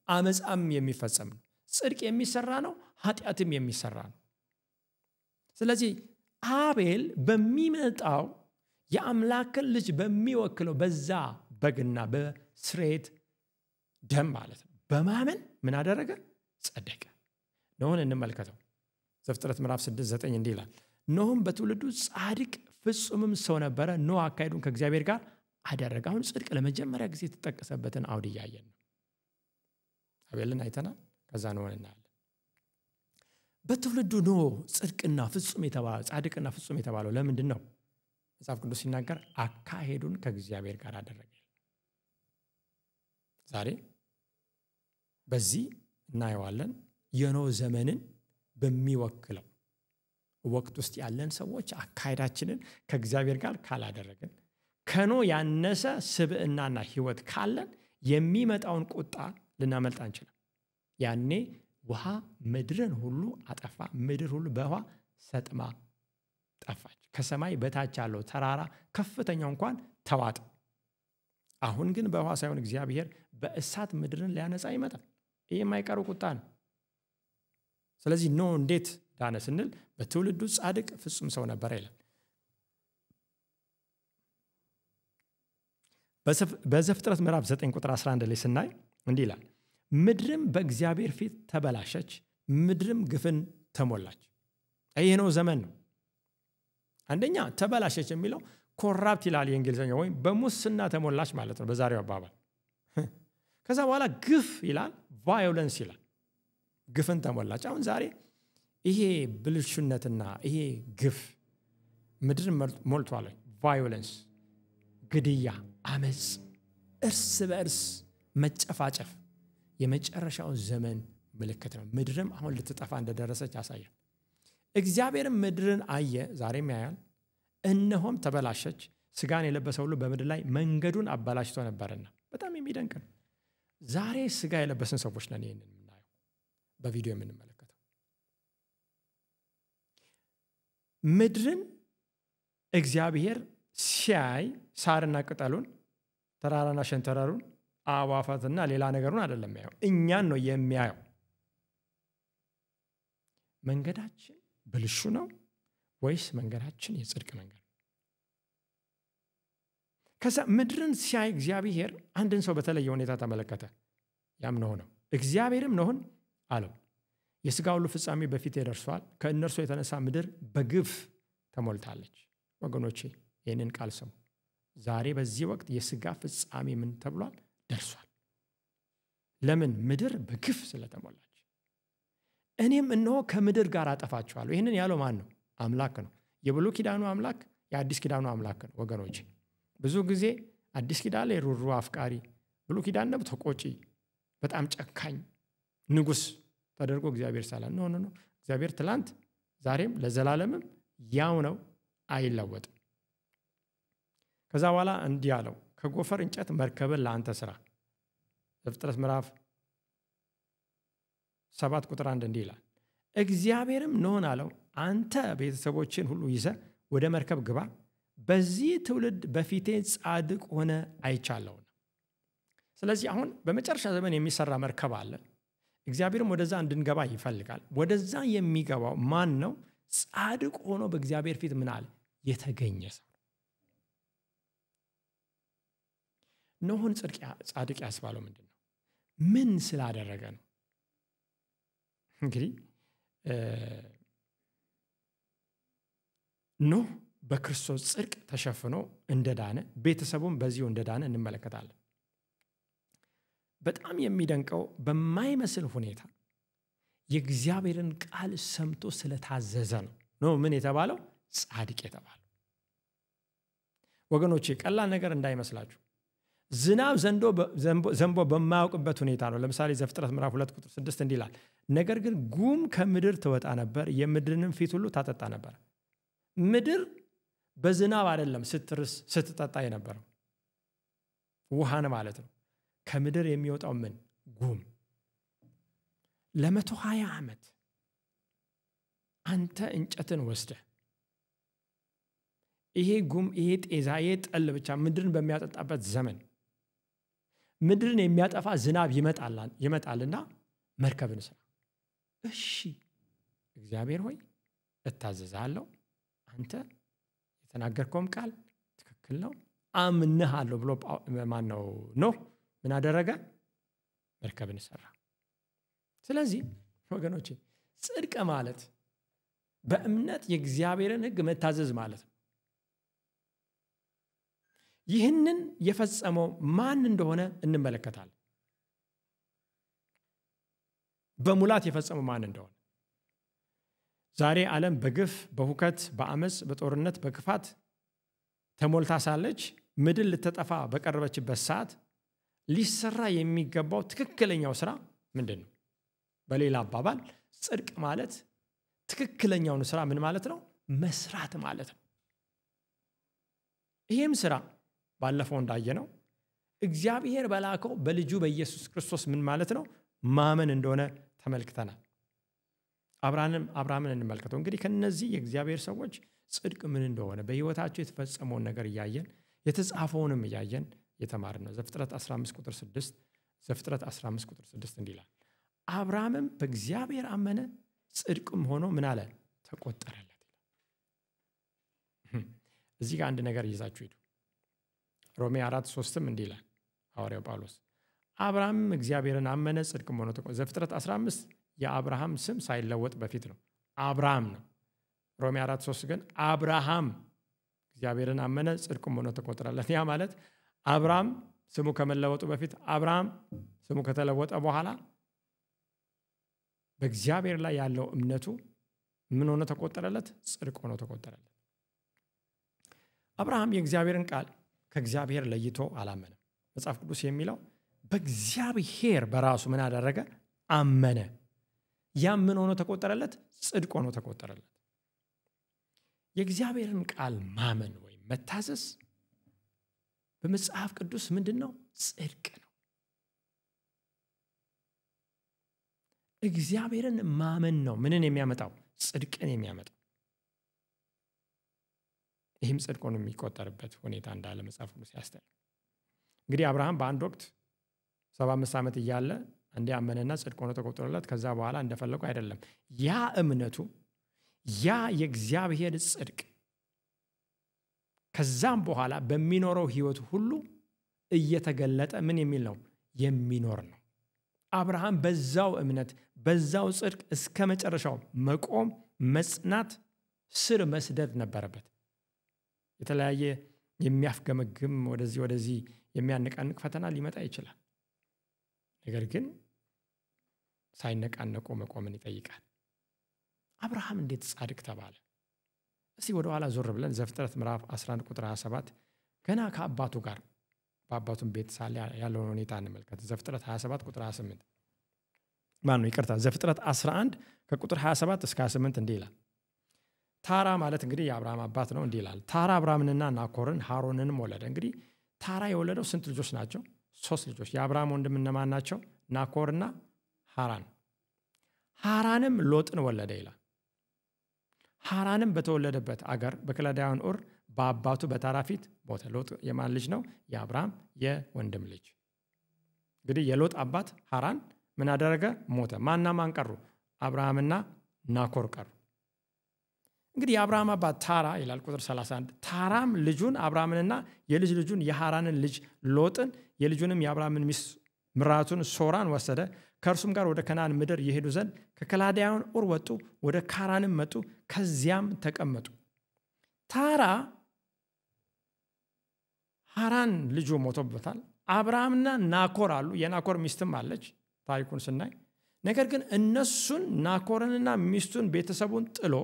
አመፃም የሚፈጸም ነው። ጽድቅ የሚሰራ ነው፣ ኃጢአትም የሚሰራ ነው። ስለዚህ አቤል በሚመጣው የአምላክን ልጅ በሚወክለው በዛ በግና በስርየት ደም ማለት ነው በማመን ምን አደረገ? ጸደቀ። ኖህን እንመልከተው። ዘፍጥረት ምዕራፍ 6:9 እንዲህ ይላል፣ ኖህም በትውልዱ ጻድቅ ፍጹምም ሰው ነበረ፣ ኖህ አካሄዱን ከእግዚአብሔር ጋር አደረገ። አሁን ጽድቅ ለመጀመሪያ ጊዜ የተጠቀሰበትን አውድ እያየን ነው። አቤልን አይተናል፣ ከዛ ኖህን እናያለን። በትውልዱ ኖህ ጽድቅና ፍጹም የተባለው ጻድቅና ፍጹም የተባለው ለምንድን ነው? መጽሐፍ ቅዱስ ሲናገር አካሄዱን ከእግዚአብሔር ጋር አደረገ። ዛሬ በዚህ እናየዋለን። የኖህ ዘመንን በሚወክለው ወቅት ውስጥ ያለን ሰዎች አካሄዳችንን ከእግዚአብሔር ጋር ካላደረግን፣ ከኖህ ያነሰ ስብዕናና ሕይወት ካለን የሚመጣውን ቁጣ ልናመልጥ አንችልም። ያኔ ውሃ ምድርን ሁሉ አጠፋ፣ ምድር ሁሉ በውሃ ሰጥማ ጠፋች። ከሰማይ በታች ያለው ተራራ ከፍተኛው እንኳን ተዋጠ። አሁን ግን በውሃ ሳይሆን እግዚአብሔር በእሳት ምድርን ሊያነጻ ይመጣል። ይህ የማይቀሩ ቁጣ ነው። ስለዚህ ኖህ እንዴት ዳነ ስንል በትውልዱ ጻድቅ ፍጹም ሰው ነበር ይላል። በዘፍጥረት ምዕራፍ 9 ቁጥር 11 ላይ ስናይ እንዲህ ይላል፣ ምድርም በእግዚአብሔር ፊት ተበላሸች፣ ምድርም ግፍን ተሞላች። ይህ ነው ዘመን ነው። አንደኛ ተበላሸች የሚለው ኮራፕት ይላል የእንግሊዝኛው፣ ወይም በሙስና ተሞላች ማለት ነው በዛሬው አባባል። ከዛ በኋላ ግፍ ይላል፣ ቫዮለንስ ይላል፣ ግፍን ተሞላች። አሁን ዛሬ ይሄ ብልሹነትና ይሄ ግፍ ምድርን ሞልቷል። ቫዮለንስ፣ ግድያ፣ አመፅ፣ እርስ በእርስ መጨፋጨፍ የመጨረሻው ዘመን ምልክት ነው። ምድርም አሁን ልትጠፋ እንደደረሰች ያሳያል። እግዚአብሔርም ምድርን አየ፣ ዛሬም ያያል፣ እነሆም ተበላሸች፣ ስጋን የለበሰ ሁሉ በምድር ላይ መንገዱን አበላሽቶ ነበርና። በጣም የሚደንቅ ነው። ዛሬ ስጋ የለበስን ሰዎች ነን ይህንን የምናየው በቪዲዮ የምንመለከተው። ምድርን እግዚአብሔር ሲያይ ሳርና ቅጠሉን፣ ተራራና ሸንተረሩን፣ አዕዋፋትና ሌላ ነገሩን አይደለም ያየው፣ እኛን ነው የሚያየው። መንገዳችን ብልሹ ነው ወይስ መንገዳችን የጽድቅ መንገድ? ከዛ ምድርን ሲያይ እግዚአብሔር አንድን ሰው በተለየ ሁኔታ ተመለከተ። ያም ኖህ ነው። እግዚአብሔርም ኖህን አለው የሥጋ ሁሉ ፍጻሜ በፊቴ ደርሷል፣ ከእነርሱ የተነሳ ምድር በግፍ ተሞልታለች። ወገኖቼ ይህንን ቃል ስሙ። ዛሬ በዚህ ወቅት የሥጋ ፍጻሜ ምን ተብሏል? ደርሷል። ለምን? ምድር በግፍ ስለተሞላች። እኔም እነሆ ከምድር ጋር አጠፋችኋለሁ። ይህንን ያለው ማን ነው? አምላክ ነው። የብሉይ ኪዳኑ አምላክ የአዲስ ኪዳኑ አምላክ ነው። ወገኖቼ ብዙ ጊዜ አዲስ ኪዳን ላይ ሩሩ አፍቃሪ፣ ብሉይ ኪዳን ደግሞ ተቆጪ፣ በጣም ጨካኝ ንጉሥ ተደርጎ እግዚአብሔር ሳላል ኖ እግዚአብሔር ትላንት ዛሬም ለዘላለምም ያው ነው፣ አይለወጥም። ከዛ በኋላ እንዲህ አለው፣ ከጎፈር እንጨት መርከብን ለአንተ ስራ። ዘፍጥረት ምዕራፍ 7 ቁጥር 1 እንዲህ ይላል፣ እግዚአብሔርም ኖኅን አለው፣ አንተ ቤተሰቦችን ሁሉ ይዘህ ወደ መርከብ ግባ፣ በዚህ ትውልድ በፊቴ ጻድቅ ሆነ አይቻለሁና። ስለዚህ አሁን በመጨረሻ ዘመን የሚሰራ መርከብ አለ። እግዚአብሔርም ወደዛ እንድንገባ ይፈልጋል። ወደዛ የሚገባው ማን ነው? ጻድቅ ሆኖ በእግዚአብሔር ፊት ምን አለ? የተገኘ ሰው። ኖኅን ጻድቅ ያስባለው ምንድን ነው? ምን ስላደረገ ነው? እንግዲህ ኖኅ በክርስቶስ ጽድቅ ተሸፍኖ እንደዳነ፣ ቤተሰቡም በዚሁ እንደዳነ እንመለከታለን። በጣም የሚደንቀው በማይመስል ሁኔታ የእግዚአብሔርን ቃል ሰምቶ ስለታዘዘ ነው ኖኅ ምን የተባለው? ጻድቅ የተባለው። ወገኖቼ ቀላል ነገር እንዳይመስላችሁ። ዝናብ ዘንቦ በማያውቅበት ሁኔታ ነው። ለምሳሌ ዘፍጥረት ምዕራፍ 2 ቁጥር 6 እንዲህ ይላል፣ ነገር ግን ጉም ከምድር ትወጣ ነበር፣ የምድርንም ፊት ሁሉ ታጠጣ ነበር። ምድር በዝናብ አይደለም ስትጠጣ የነበረው፣ ውሃን ማለት ነው። ከምድር የሚወጣው ምን? ጉም። ለ120 ዓመት አንተ እንጨትን ወስደህ ይሄ ጉም፣ ይሄ ጤዛ፣ ይሄ ጠል ብቻ ምድርን በሚያጠጣበት ዘመን ምድርን የሚያጠፋ ዝናብ ይመጣልና መርከብን ስራ። እሺ እግዚአብሔር ሆይ እታዘዛለሁ፣ አንተ የተናገርከውም ቃል ትክክል ነው፣ አምንሃለሁ ብሎ ማን ነው ኖኅ ምን አደረገ? መርከብን ሰራ። ስለዚህ ወገኖቼ ጽድቅ ማለት በእምነት የእግዚአብሔርን ሕግ መታዘዝ ማለት ነው። ይህንን የፈጸመው ማን እንደሆነ እንመለከታለን። በሙላት የፈጸመው ማን እንደሆነ። ዛሬ ዓለም በግፍ፣ በሁከት፣ በአመፅ፣ በጦርነት፣ በክፋት ተሞልታ ሳለች ምድር ልትጠፋ በቀረበችበት ሰዓት ሊሰራ የሚገባው ትክክለኛው ስራ ምንድን ነው? በሌላ አባባል ጽድቅ ማለት ትክክለኛውን ስራ ምን ማለት ነው? መስራት ማለት ነው። ይህም ስራ ባለፈው እንዳየነው እግዚአብሔር በላከው በልጁ በኢየሱስ ክርስቶስ ምን ማለት ነው? ማመን እንደሆነ ተመልክተናል። አብርሃምን እንመልከተው። እንግዲህ ከነዚህ የእግዚአብሔር ሰዎች ጽድቅ ምን እንደሆነ በህይወታቸው የተፈጸመውን ነገር እያየን የተጻፈውንም እያየን የተማርን ነው። ዘፍጥረት 15 ቁጥር 6 ዘፍጥረት 15 ቁጥር 6 እንዲህ ይላል፣ አብርሃምም በእግዚአብሔር አመነ፣ ጽድቅም ሆኖ ምን አለ? ተቆጠረለት። እዚህ ጋር አንድ ነገር ይዛችሁ ሂዱ። ሮሜ 4:3 እንዲህ ይላል ሐዋርያው ጳውሎስ፣ አብርሃምም እግዚአብሔርን አመነ፣ ጽድቅም ሆኖ ተቆጠረለት። ዘፍጥረት 15 የአብርሃም ስም ሳይለወጥ በፊት ነው፣ አብርሃም ነው። ሮሜ 4:3 ግን አብርሃም እግዚአብሔርን አመነ፣ ጽድቅም ሆኖ ተቆጠረለት። ያ ማለት አብርሃም ስሙ ከመለወጡ በፊት፣ አብርሃም ስሙ ከተለወጠ በኋላ በእግዚአብሔር ላይ ያለው እምነቱ ምን ሆኖ ተቆጠረለት? ጽድቅ ሆኖ ተቆጠረለት። አብርሃም የእግዚአብሔርን ቃል ከእግዚአብሔር ለይቶ አላመነም። መጽሐፍ ቅዱስ የሚለው በእግዚአብሔር በራሱ ምን አደረገ? አመነ። ያም ምን ሆኖ ተቆጠረለት? ጽድቅ ሆኖ ተቆጠረለት። የእግዚአብሔርን ቃል ማመን ወይም መታዘዝ በመጽሐፍ ቅዱስ ምንድን ነው? ጽድቅ ነው። እግዚአብሔርን ማመን ነው ምንን የሚያመጣው? ጽድቅን የሚያመጣው። ይህም ጽድቅ ሆኖ የሚቆጠርበት ሁኔታ እንዳለ መጽሐፍ ቅዱስ ያስተምራል። እንግዲህ አብርሃም በአንድ ወቅት 75 ዓመት እያለ እንደ አመነና ጽድቅ ሆኖ ተቆጠረለት። ከዛ በኋላ እንደፈለጉ አይደለም። ያ እምነቱ፣ ያ የእግዚአብሔር ጽድቅ ከዛም በኋላ በሚኖረው ህይወት ሁሉ እየተገለጠ ምን የሚል ነው? የሚኖር ነው። አብርሃም በዛው እምነት በዛው ጽድቅ እስከ መጨረሻው መቆም መጽናት ስር መስደድ ነበረበት። የተለያየ የሚያፍገመግም ወደዚህ የሚያነቃንቅ ፈተና ሊመጣ ይችላል። ነገር ግን ሳይነቃነቁ መቆምን ይጠይቃል። አብርሃም እንዴት ጻድቅ ተባለ? እስቲ ወደ ኋላ ዞር ብለን ዘፍጥረት ምዕራፍ 11 ቁጥር 27 ገና ከአባቱ ጋር በአባቱም ቤት ሳለ ያለውን ሁኔታ እንመልከት። ዘፍጥረት 27 ቁጥር 28 ዘፍጥረት 11 ከቁጥር 27 እስከ 28 እንዲህ ይላል። ታራ ማለት እንግዲህ የአብርሃም አባት ነው። እንዲህ ይላል። ታራ አብርሃምንና ናኮርን ሃሮንንም ወለደ። እንግዲህ ታራ የወለደው ስንት ልጆች ናቸው? 3 ልጆች። የአብርሃም ወንድም እነማን ናቸው? ናኮርና ሃራን። ሃራንም ሎጥን ወለደ ይላል። ሃራንም በተወለደበት አገር በከላዳውያን ኡር በአባቱ በታራ ፊት ሞተ። ሎጥ የማን ልጅ ነው? የአብርሃም የወንድም ልጅ። እንግዲህ የሎጥ አባት ሃራን ምን አደረገ? ሞተ። ማንና ማን ቀሩ? አብርሃምና ናኮር ቀሩ። እንግዲህ የአብርሃም አባት ታራ ይላል ቁጥር 31 ታራም ልጁን አብርሃምንና የልጅ ልጁን የሃራንን ልጅ ሎጥን የልጁንም የአብርሃምን ሚስት ምራቱን ሶራን ወሰደ። ከእርሱም ጋር ወደ ከነዓን ምድር የሄዱ ዘንድ ከከላዳውያን ኡር ወጡ፣ ወደ ካራንም መጡ፣ ከዚያም ተቀመጡ። ታራ ሃራን ልጁ ሞቶበታል። አብርሃምና ናኮር አሉ። የናኮር ሚስትም አለች ታሪኩን ስናይ። ነገር ግን እነሱን ናኮርንና ሚስቱን ቤተሰቡን ጥሎ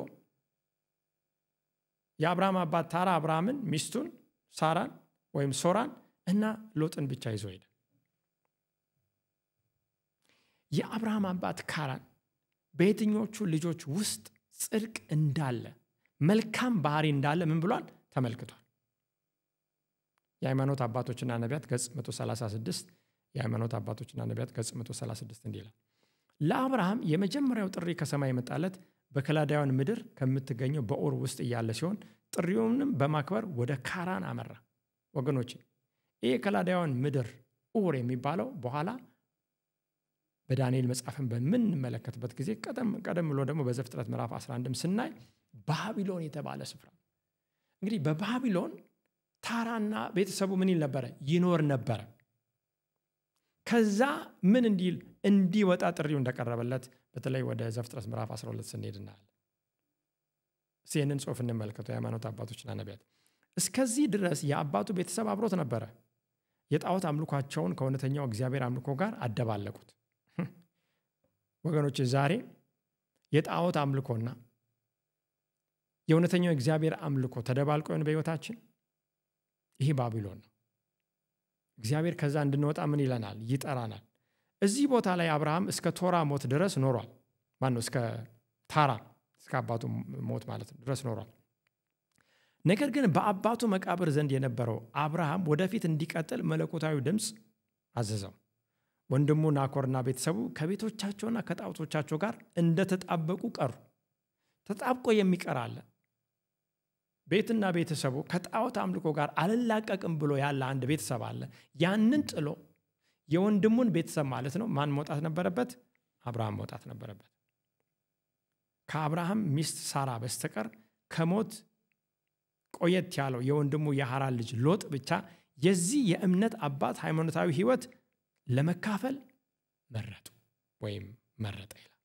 የአብርሃም አባት ታራ አብርሃምን ሚስቱን ሳራን ወይም ሶራን እና ሎጥን ብቻ ይዞ ሄደ። የአብርሃም አባት ካራን በየትኞቹ ልጆች ውስጥ ጽድቅ እንዳለ መልካም ባህሪ እንዳለ ምን ብሏል? ተመልክቷል። የሃይማኖት አባቶችና ነቢያት ገጽ 136 የሃይማኖት አባቶችና ነቢያት ገጽ 136 እንዲህ ይላል። ለአብርሃም የመጀመሪያው ጥሪ ከሰማይ የመጣለት በከላዳውያን ምድር ከምትገኘው በኡር ውስጥ እያለ ሲሆን ጥሪውንም በማክበር ወደ ካራን አመራ። ወገኖቼ ይህ የከላዳውያን ምድር ኡር የሚባለው በኋላ በዳንኤል መጽሐፍን በምንመለከትበት ጊዜ ቀደም ብሎ ደግሞ በዘፍጥረት ምዕራፍ 11 ስናይ ባቢሎን የተባለ ስፍራ። እንግዲህ በባቢሎን ታራና ቤተሰቡ ምን ይል ነበረ? ይኖር ነበረ። ከዛ ምን እንዲወጣ ጥሪው እንደቀረበለት በተለይ ወደ ዘፍጥረት ምዕራፍ 12 ስንሄድ እናያለን። ይህንን ጽሑፍ እንመልከተው። የሃይማኖት አባቶችና ነቢያት እስከዚህ ድረስ የአባቱ ቤተሰብ አብሮት ነበረ። የጣዖት አምልኳቸውን ከእውነተኛው እግዚአብሔር አምልኮ ጋር አደባለቁት። ወገኖች ዛሬ የጣዖት አምልኮና የእውነተኛው እግዚአብሔር አምልኮ ተደባልቆ በሕይወታችን ይህ ባቢሎን ነው። እግዚአብሔር ከዛ እንድንወጣ ምን ይለናል? ይጠራናል። እዚህ ቦታ ላይ አብርሃም እስከ ቶራ ሞት ድረስ ኖሯል። ማነው? እስከ ታራ እስከ አባቱ ሞት ማለት ነው ድረስ ኖሯል። ነገር ግን በአባቱ መቃብር ዘንድ የነበረው አብርሃም ወደፊት እንዲቀጥል መለኮታዊ ድምፅ አዘዘው። ወንድሙ ናኮርና ቤተሰቡ ከቤቶቻቸውና ከጣዖቶቻቸው ጋር እንደተጣበቁ ቀሩ። ተጣብቆ የሚቀር አለ። ቤትና ቤተሰቡ ከጣዖት አምልኮ ጋር አልላቀቅም ብሎ ያለ አንድ ቤተሰብ አለ። ያንን ጥሎ የወንድሙን ቤተሰብ ማለት ነው ማን መውጣት ነበረበት? አብርሃም መውጣት ነበረበት። ከአብርሃም ሚስት ሳራ በስተቀር ከሞት ቆየት ያለው የወንድሙ የሃራን ልጅ ሎጥ ብቻ የዚህ የእምነት አባት ሃይማኖታዊ ሕይወት ለመካፈል መረጡ ወይም መረጠ ይላል።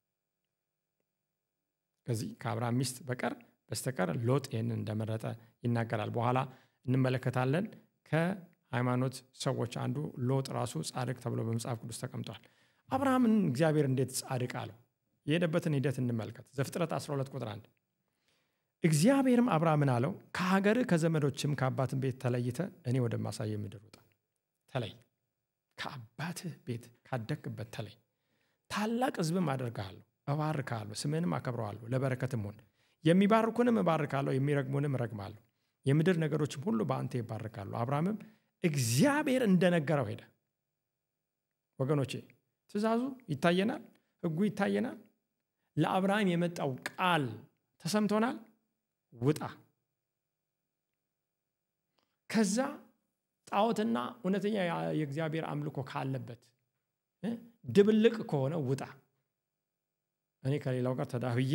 ከዚህ ከአብርሃም ሚስት በስተቀር ሎጥ ይህንን እንደመረጠ ይናገራል። በኋላ እንመለከታለን። ከሃይማኖት ሰዎች አንዱ ሎጥ ራሱ ጻድቅ ተብሎ በመጽሐፍ ቅዱስ ተቀምጧል። አብርሃምን እግዚአብሔር እንዴት ጻድቅ አለው? የሄደበትን ሂደት እንመልከት። ዘፍጥረት 12 ቁጥር 1 እግዚአብሔርም አብርሃምን አለው ከሀገርህ ከዘመዶችም ከአባትህ ቤት ተለይተ እኔ ወደማሳየህ ምድር ውጣ። ተለይ፣ ከአባትህ ቤት ካደግበት ተለይ። ታላቅ ሕዝብም አደርግሃለሁ፣ እባርክሃለሁ፣ ስምህንም አከብረዋለሁ፣ ለበረከትም ሁን። የሚባርኩንም እባርካለሁ፣ የሚረግሙንም እረግማለሁ። የምድር ነገሮችም ሁሉ በአንተ ይባርካሉ። አብርሃምም እግዚአብሔር እንደነገረው ሄደ። ወገኖቼ ትእዛዙ ይታየናል፣ ሕጉ ይታየናል። ለአብርሃም የመጣው ቃል ተሰምቶናል። ውጣ። ከዛ ጣዖትና እውነተኛ የእግዚአብሔር አምልኮ ካለበት ድብልቅ ከሆነ ውጣ። እኔ ከሌላው ጋር ተዳህዬ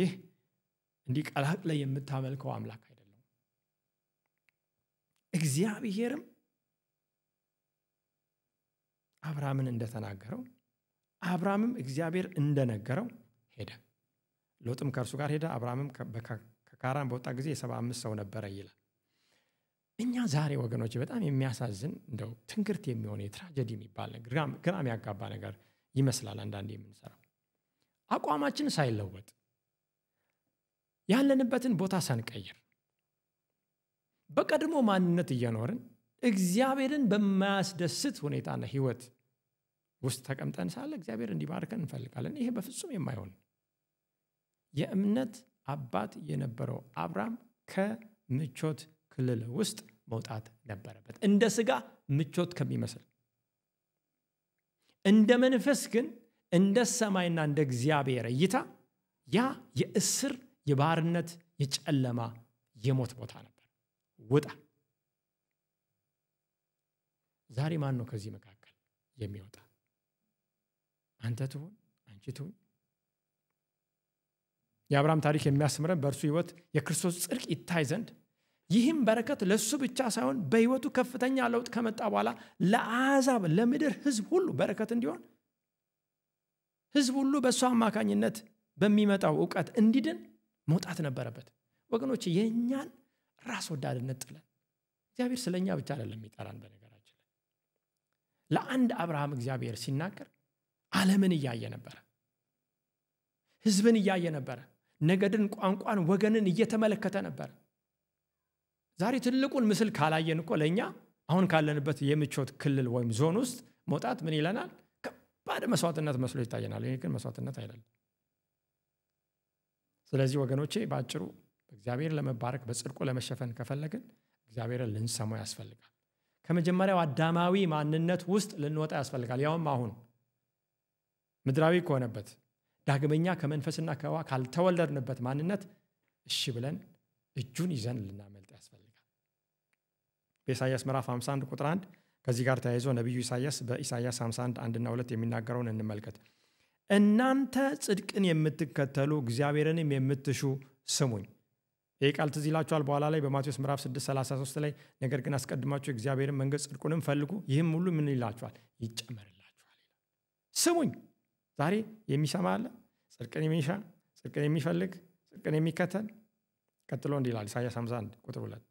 እንዲቀላቅለ የምታመልከው አምላክ አይደለም። እግዚአብሔርም አብርሃምን እንደተናገረው አብርሃምም እግዚአብሔር እንደነገረው ሄደ። ሎጥም ከእርሱ ጋር ሄደ። አብርሃምም ከካራን በወጣ ጊዜ 75 ሰው ነበረ ይላል። እኛ ዛሬ ወገኖች በጣም የሚያሳዝን እንደው ትንግርት የሚሆን የትራጀዲ የሚባል ነገር ግራም ያጋባ ነገር ይመስላል አንዳንዴ የምንሰራው። አቋማችን ሳይለወጥ ያለንበትን ቦታ ሳንቀይር በቀድሞ ማንነት እየኖርን እግዚአብሔርን በማያስደስት ሁኔታና ህይወት ውስጥ ተቀምጠን ሳለ እግዚአብሔር እንዲባርከን እንፈልጋለን። ይሄ በፍጹም የማይሆን። የእምነት አባት የነበረው አብርሃም ከምቾት ክልል ውስጥ መውጣት ነበረበት። እንደ ስጋ ምቾት ከሚመስል፣ እንደ መንፈስ ግን እንደ ሰማይና እንደ እግዚአብሔር እይታ ያ የእስር የባርነት የጨለማ የሞት ቦታ ነበር። ውጣ። ዛሬ ማን ነው ከዚህ መካከል የሚወጣ? አንተ ትሁን፣ አንቺ ትሁን። የአብርሃም ታሪክ የሚያስተምረን በእርሱ ህይወት የክርስቶስ ጽድቅ ይታይ ዘንድ ይህም በረከት ለሱ ብቻ ሳይሆን በህይወቱ ከፍተኛ ለውጥ ከመጣ በኋላ ለአሕዛብ ለምድር ህዝብ ሁሉ በረከት እንዲሆን ህዝብ ሁሉ በእሱ አማካኝነት በሚመጣው ዕውቀት እንዲድን መውጣት ነበረበት። ወገኖች የእኛን ራስ ወዳድነት ጥለን እግዚአብሔር ስለኛ ብቻ አይደለም የሚጠራን። በነገራችን ላይ ለአንድ አብርሃም እግዚአብሔር ሲናገር ዓለምን እያየ ነበረ፣ ህዝብን እያየ ነበረ፣ ነገድን፣ ቋንቋን፣ ወገንን እየተመለከተ ነበር። ዛሬ ትልቁን ምስል ካላየን እኮ ለኛ አሁን ካለንበት የምቾት ክልል ወይም ዞን ውስጥ መውጣት ምን ይለናል? ከባድ መስዋዕትነት መስሎ ይታየናል። ይሄ ግን መስዋዕትነት አይደለም። ስለዚህ ወገኖቼ ባጭሩ እግዚአብሔር ለመባረክ በጽድቁ ለመሸፈን ከፈለግን እግዚአብሔርን ልንሰማው ያስፈልጋል። ከመጀመሪያው አዳማዊ ማንነት ውስጥ ልንወጣ ያስፈልጋል። ያውም አሁን ምድራዊ ከሆነበት ዳግመኛ ከመንፈስና ከውሃ ካልተወለድንበት ማንነት እሺ ብለን እጁን ይዘን ልናመልጥ ያስፈልጋል። በኢሳይያስ ምዕራፍ 51 ቁጥር 1 ከዚህ ጋር ተያይዞ ነብዩ ኢሳይያስ በኢሳይያስ 51 1 እና 2 የሚናገረውን እንመልከት። እናንተ ጽድቅን የምትከተሉ እግዚአብሔርንም የምትሹ ስሙኝ። ይህ ቃል ትዝ ይላችኋል። በኋላ ላይ በማቴዎስ ምዕራፍ 6:33 ላይ ነገር ግን አስቀድማችሁ እግዚአብሔርን መንገድ ጽድቁንም ፈልጉ ይህም ሁሉ ምን ይላችኋል? ይጨመርላችኋል። ስሙኝ። ዛሬ የሚሰማ አለ? ጽድቅን የሚሻ፣ ጽድቅን የሚፈልግ፣ ጽድቅን የሚከተል። ቀጥሎ እንዲህ ይላል ኢሳይያስ 51 ቁጥር 2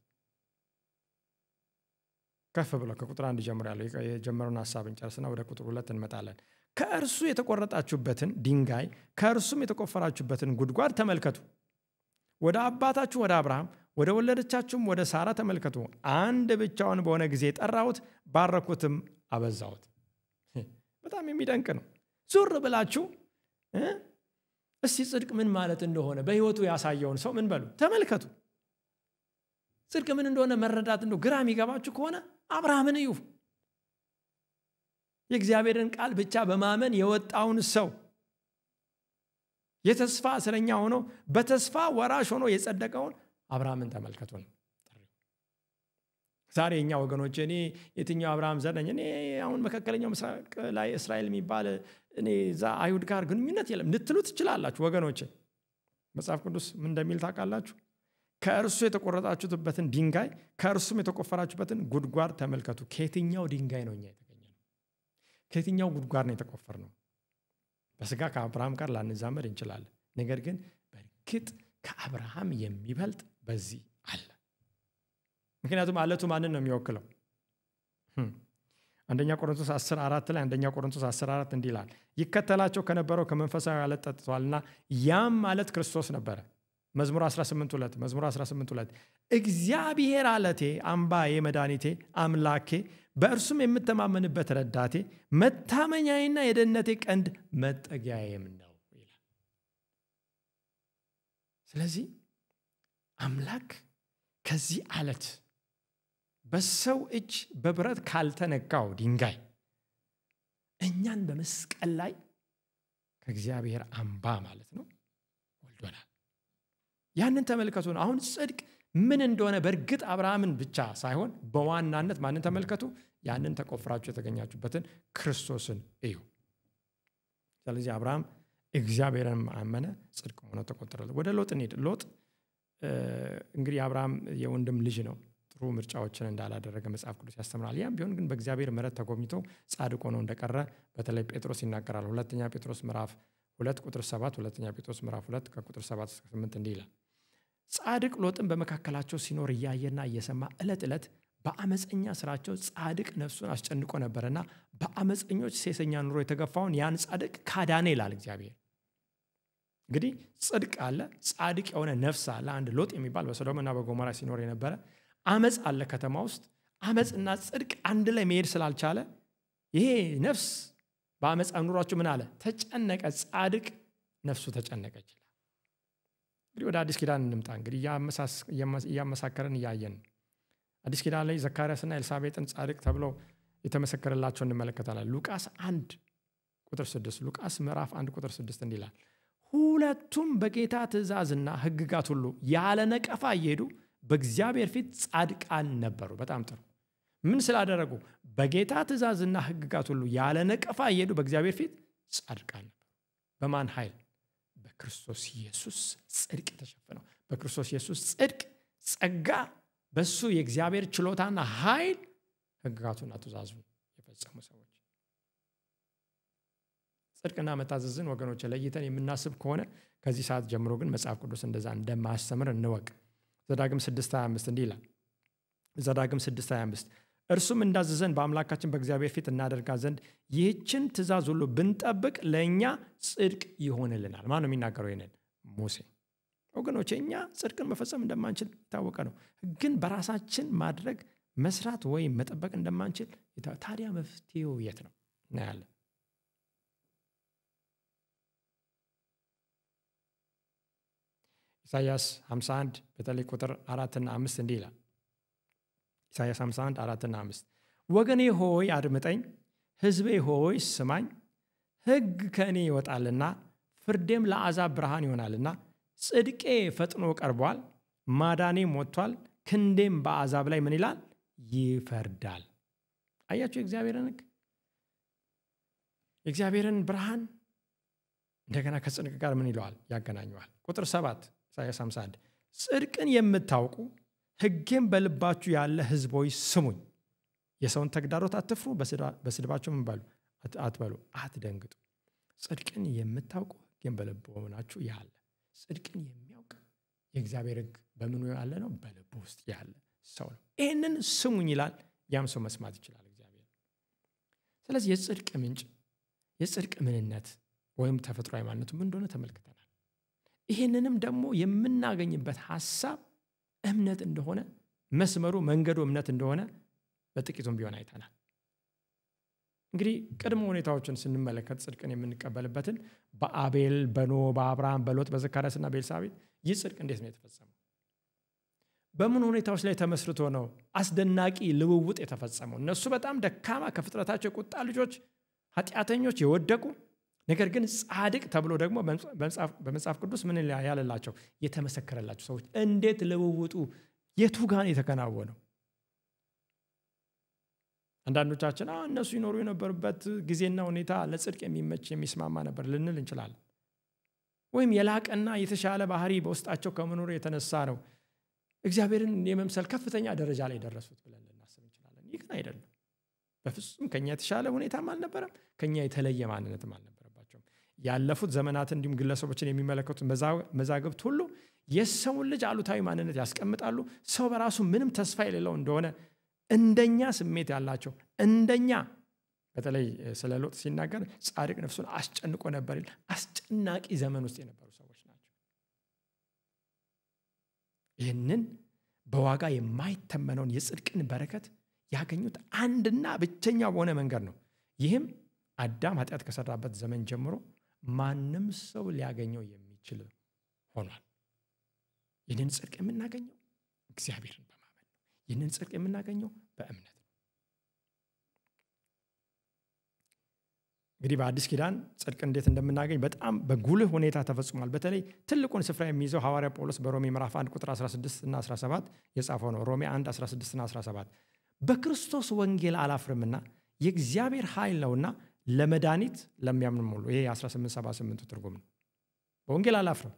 ከፍ ብሎ ከቁጥር 1 ጀምሮ ያለው የጀመረውን ሐሳብ እንጨርስና ወደ ቁጥር 2 እንመጣለን። ከእርሱ የተቆረጣችሁበትን ድንጋይ ከእርሱም የተቆፈራችሁበትን ጉድጓድ ተመልከቱ። ወደ አባታችሁ ወደ አብርሃም ወደ ወለደቻችሁም ወደ ሳራ ተመልከቱ። አንድ ብቻውን በሆነ ጊዜ ጠራሁት፣ ባረኩትም፣ አበዛሁት። በጣም የሚደንቅ ነው። ዙር ብላችሁ እስቲ ጽድቅ ምን ማለት እንደሆነ በህይወቱ ያሳየውን ሰው ምን በሉ ተመልከቱ። ጽድቅ ምን እንደሆነ መረዳት እንደው ግራ የሚገባችሁ ከሆነ አብርሃምን እዩ። የእግዚአብሔርን ቃል ብቻ በማመን የወጣውን ሰው የተስፋ እስረኛ ሆኖ በተስፋ ወራሽ ሆኖ የጸደቀውን አብርሃምን ተመልከቱ ነው። ዛሬ እኛ ወገኖች እኔ የትኛው አብርሃም ዘር ነኝ? እኔ አሁን መካከለኛው ምስራቅ ላይ እስራኤል የሚባል እኔ እዛ አይሁድ ጋር ግንኙነት የለም ልትሉ ትችላላችሁ። ወገኖች መጽሐፍ ቅዱስ ምን እንደሚል ታውቃላችሁ? ከእርሱ የተቆረጣችሁበትን ድንጋይ ከእርሱም የተቆፈራችሁበትን ጉድጓድ ተመልከቱ። ከየትኛው ድንጋይ ነው እኛ የተገኘነው? ከየትኛው ጉድጓድ ነው የተቆፈርነው? በስጋ ከአብርሃም ጋር ላንዛመድ እንችላለን። ነገር ግን በእርግጥ ከአብርሃም የሚበልጥ በዚህ አለ። ምክንያቱም አለቱ ማንን ነው የሚወክለው? አንደኛ ቆሮንቶስ 10:4 ላይ አንደኛ ቆሮንቶስ 10:4 እንዲህ ይላል፣ ይከተላቸው ከነበረው ከመንፈሳዊ አለት ጠጥተዋልና ያም ማለት ክርስቶስ ነበረ። መዝሙር 18:2 እግዚአብሔር አለቴ፣ አምባዬ፣ መድኃኒቴ፣ አምላኬ፣ በእርሱም የምተማመንበት ረዳቴ፣ መታመኛዬና የደህንነቴ ቀንድ መጠጊያዬም ነው ይላል። ስለዚህ አምላክ ከዚህ አለት በሰው እጅ በብረት ካልተነካው ድንጋይ እኛን በመስቀል ላይ ከእግዚአብሔር አምባ ማለት ነው ወልዶናል። ያንን ተመልከቱ። አሁን ጽድቅ ምን እንደሆነ በእርግጥ አብርሃምን ብቻ ሳይሆን በዋናነት ማንን ተመልከቱ? ያንን ተቆፍራችሁ የተገኛችሁበትን ክርስቶስን እዩ። ስለዚህ አብርሃም እግዚአብሔርን አመነ፣ ጽድቅ ሆኖ ተቆጠረለት። ወደ ሎጥ እንሂድ። ሎጥ እንግዲህ አብርሃም የወንድም ልጅ ነው። ጥሩ ምርጫዎችን እንዳላደረገ መጽሐፍ ቅዱስ ያስተምራል። ያም ቢሆን ግን በእግዚአብሔር ምሕረት ተጎብኝቶ ጻድቅ ሆኖ እንደቀረ በተለይ ጴጥሮስ ይናገራል። ሁለተኛ ጴጥሮስ ምዕራፍ 2 ቁጥር 7 ሁለተኛ ጴጥሮስ ምዕራፍ 2 ከቁጥር 7 እስከ 8 እንዲህ ይላል። ጻድቅ ሎጥን በመካከላቸው ሲኖር እያየና እየሰማ ዕለት ዕለት በአመፀኛ ስራቸው ጻድቅ ነፍሱን አስጨንቆ ነበርና በአመፀኞች ሴሰኛ ኑሮ የተገፋውን ያን ጻድቅ ካዳነ ይላል እግዚአብሔር። እንግዲህ ጽድቅ አለ፣ ጻድቅ የሆነ ነፍስ አለ። አንድ ሎጥ የሚባል በሶዶምና በጎሞራ ሲኖር የነበረ አመፅ አለ ከተማ ውስጥ። አመፅና ጽድቅ አንድ ላይ መሄድ ስላልቻለ ይሄ ነፍስ በአመፃ ኑሯቸው ምን አለ? ተጨነቀ። ጻድቅ ነፍሱ ተጨነቀች። እንግዲህ ወደ አዲስ ኪዳን እንምጣ። እንግዲህ እያመሳከረን እያየን አዲስ ኪዳን ላይ ዘካርያስና ኤልሳቤጥን ጻድቅ ተብለው የተመሰከረላቸው እንመለከታለን። ሉቃስ 1 ቁጥር 6 ሉቃስ ምዕራፍ 1 ቁጥር 6 እንዲህ ይላል፣ ሁለቱም በጌታ ትእዛዝና ሕግጋት ሁሉ ያለ ነቀፋ እየሄዱ በእግዚአብሔር ፊት ጻድቃን ነበሩ። በጣም ጥሩ። ምን ስላደረጉ? በጌታ ትእዛዝና ሕግጋት ሁሉ ያለ ነቀፋ እየሄዱ በእግዚአብሔር ፊት ጻድቃን ነበሩ። በማን ኃይል? በክርስቶስ ኢየሱስ ጽድቅ ተሸፈነው። በክርስቶስ ኢየሱስ ጽድቅ ጸጋ፣ በሱ የእግዚአብሔር ችሎታና ኃይል ሕግጋቱና ትእዛዙን የፈጸሙ ሰዎች። ጽድቅና መታዘዝን ወገኖች ለይተን የምናስብ ከሆነ ከዚህ ሰዓት ጀምሮ ግን መጽሐፍ ቅዱስ እንደዛ እንደማያስተምር እንወቅ። ዘዳግም 6:25 እንዲህ ይላል። ዘዳግም 6:25 እርሱም እንዳዘዘን በአምላካችን በእግዚአብሔር ፊት እናደርጋ ዘንድ ይህችን ትእዛዝ ሁሉ ብንጠብቅ ለእኛ ጽድቅ ይሆንልናል። ማን ነው የሚናገረው ይሄንን? ሙሴ። ወገኖች እኛ ጽድቅን መፈጸም እንደማንችል የታወቀ ነው። ግን በራሳችን ማድረግ መስራት ወይም መጠበቅ እንደማንችል ታዲያ መፍትሄው የት ነው? እናያለን። ኢሳይያስ 51 በተለይ ቁጥር 4 እና 5 እንዲህ ይላል። ኢሳይያስ 51 4 እና 5 ወገኔ ሆይ አድምጠኝ፣ ሕዝቤ ሆይ ስማኝ። ሕግ ከእኔ ይወጣልና ፍርዴም ለአሕዛብ ብርሃን ይሆናልና ጽድቄ ፈጥኖ ቀርቧል፣ ማዳኔም ወጥቷል፣ ክንዴም በአሕዛብ ላይ ምን ይላል? ይፈርዳል። አያችሁ የእግዚአብሔርን ሕግ፣ የእግዚአብሔርን ብርሃን እንደገና ከጽድቅ ጋር ምን ይለዋል? ያገናኘዋል። ቁጥር 7 ኢሳይያስ 51 ጽድቅን የምታውቁ ሕጌም በልባችሁ ያለ ሕዝብ ሆይ ስሙኝ። የሰውን ተግዳሮት አትፍሩ፣ በስድባቸው ምን በሉ አትበሉ፣ አትደንግጡ። ጽድቅን የምታውቁ ሕጌም በልባችሁ ያለ። ጽድቅን የሚያውቅ የእግዚአብሔር ሕግ በምኑ ያለ ነው? በልቡ ውስጥ ያለ ሰው ነው። ይህንን ስሙኝ ይላል። ያም ሰው መስማት ይችላል እግዚአብሔር። ስለዚህ የጽድቅ ምንጭ፣ የጽድቅ ምንነት ወይም ተፈጥሯዊ ማንነቱ ምን እንደሆነ ተመልክተናል። ይህንንም ደግሞ የምናገኝበት ሐሳብ እምነት እንደሆነ፣ መስመሩ መንገዱ እምነት እንደሆነ በጥቂቱም ቢሆን አይተናል። እንግዲህ ቅድመ ሁኔታዎችን ስንመለከት ጽድቅን የምንቀበልበትን በአቤል፣ በኖህ፣ በአብርሃም፣ በሎጥ፣ በዘካርያስና በኤልሳቤጥ ይህ ጽድቅ እንዴት ነው የተፈጸመው? በምን ሁኔታዎች ላይ ተመስርቶ ነው አስደናቂ ልውውጥ የተፈጸመው? እነሱ በጣም ደካማ ከፍጥረታቸው የቁጣ ልጆች፣ ኃጢአተኞች፣ የወደቁ ነገር ግን ጻድቅ ተብሎ ደግሞ በመጽሐፍ ቅዱስ ምን ያለላቸው? የተመሰከረላቸው ሰዎች። እንዴት ልውውጡ የቱ ጋር የተከናወነው? አንዳንዶቻችን እነሱ ይኖሩ የነበሩበት ጊዜና ሁኔታ ለጽድቅ የሚመች የሚስማማ ነበር ልንል እንችላለን። ወይም የላቀና የተሻለ ባህሪ በውስጣቸው ከመኖሩ የተነሳ ነው እግዚአብሔርን የመምሰል ከፍተኛ ደረጃ ላይ ደረሱት ብለን ልናስብ እንችላለን። ይህ ግን አይደለም። በፍጹም ከኛ የተሻለ ሁኔታም አልነበረም፣ ከኛ የተለየ ማንነትም አልነበረባቸውም። ያለፉት ዘመናት እንዲሁም ግለሰቦችን የሚመለከቱት መዛግብት ሁሉ የሰውን ልጅ አሉታዊ ማንነት ያስቀምጣሉ። ሰው በራሱ ምንም ተስፋ የሌለው እንደሆነ፣ እንደኛ ስሜት ያላቸው እንደኛ፣ በተለይ ስለ ሎጥ ሲናገር ጻድቅ ነፍሱን አስጨንቆ ነበር ይላል። አስጨናቂ ዘመን ውስጥ የነበሩ ሰዎች ናቸው። ይህንን በዋጋ የማይተመነውን የጽድቅን በረከት ያገኙት አንድና ብቸኛ በሆነ መንገድ ነው። ይህም አዳም ኃጢአት ከሰራበት ዘመን ጀምሮ ማንም ሰው ሊያገኘው የሚችል ሆኗል። ይህንን ጽድቅ የምናገኘው እግዚአብሔርን በማመን ነው። ይህንን ጽድቅ የምናገኘው በእምነት ነው። እንግዲህ በአዲስ ኪዳን ጽድቅ እንዴት እንደምናገኝ በጣም በጉልህ ሁኔታ ተፈጽሟል። በተለይ ትልቁን ስፍራ የሚይዘው ሐዋርያ ጳውሎስ በሮሜ ምዕራፍ 1 ቁጥር 16 እና 17 የጻፈው ነው። ሮሜ 1 16 እና 17 በክርስቶስ ወንጌል አላፍርምና የእግዚአብሔር ኃይል ነውና ለመዳኒት ለሚያምን ሁሉ። ይሄ 1878 ትርጉም ነው። በወንጌል አላፍርም፣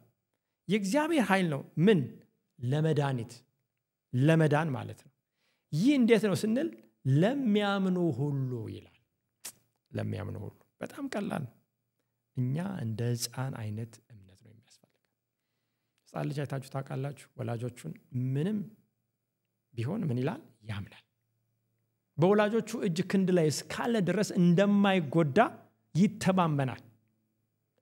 የእግዚአብሔር ኃይል ነው። ምን? ለመዳኒት፣ ለመዳን ማለት ነው። ይህ እንዴት ነው ስንል ለሚያምኑ ሁሉ ይላል። ለሚያምኑ ሁሉ በጣም ቀላል ነው። እኛ እንደ ሕፃን አይነት እምነት ነው የሚያስፈልገው። ሕፃን ልጅ አይታችሁ ታውቃላችሁ? ወላጆቹን ምንም ቢሆን ምን ይላል? ያምናል። በወላጆቹ እጅ ክንድ ላይ እስካለ ድረስ እንደማይጎዳ ይተማመናል።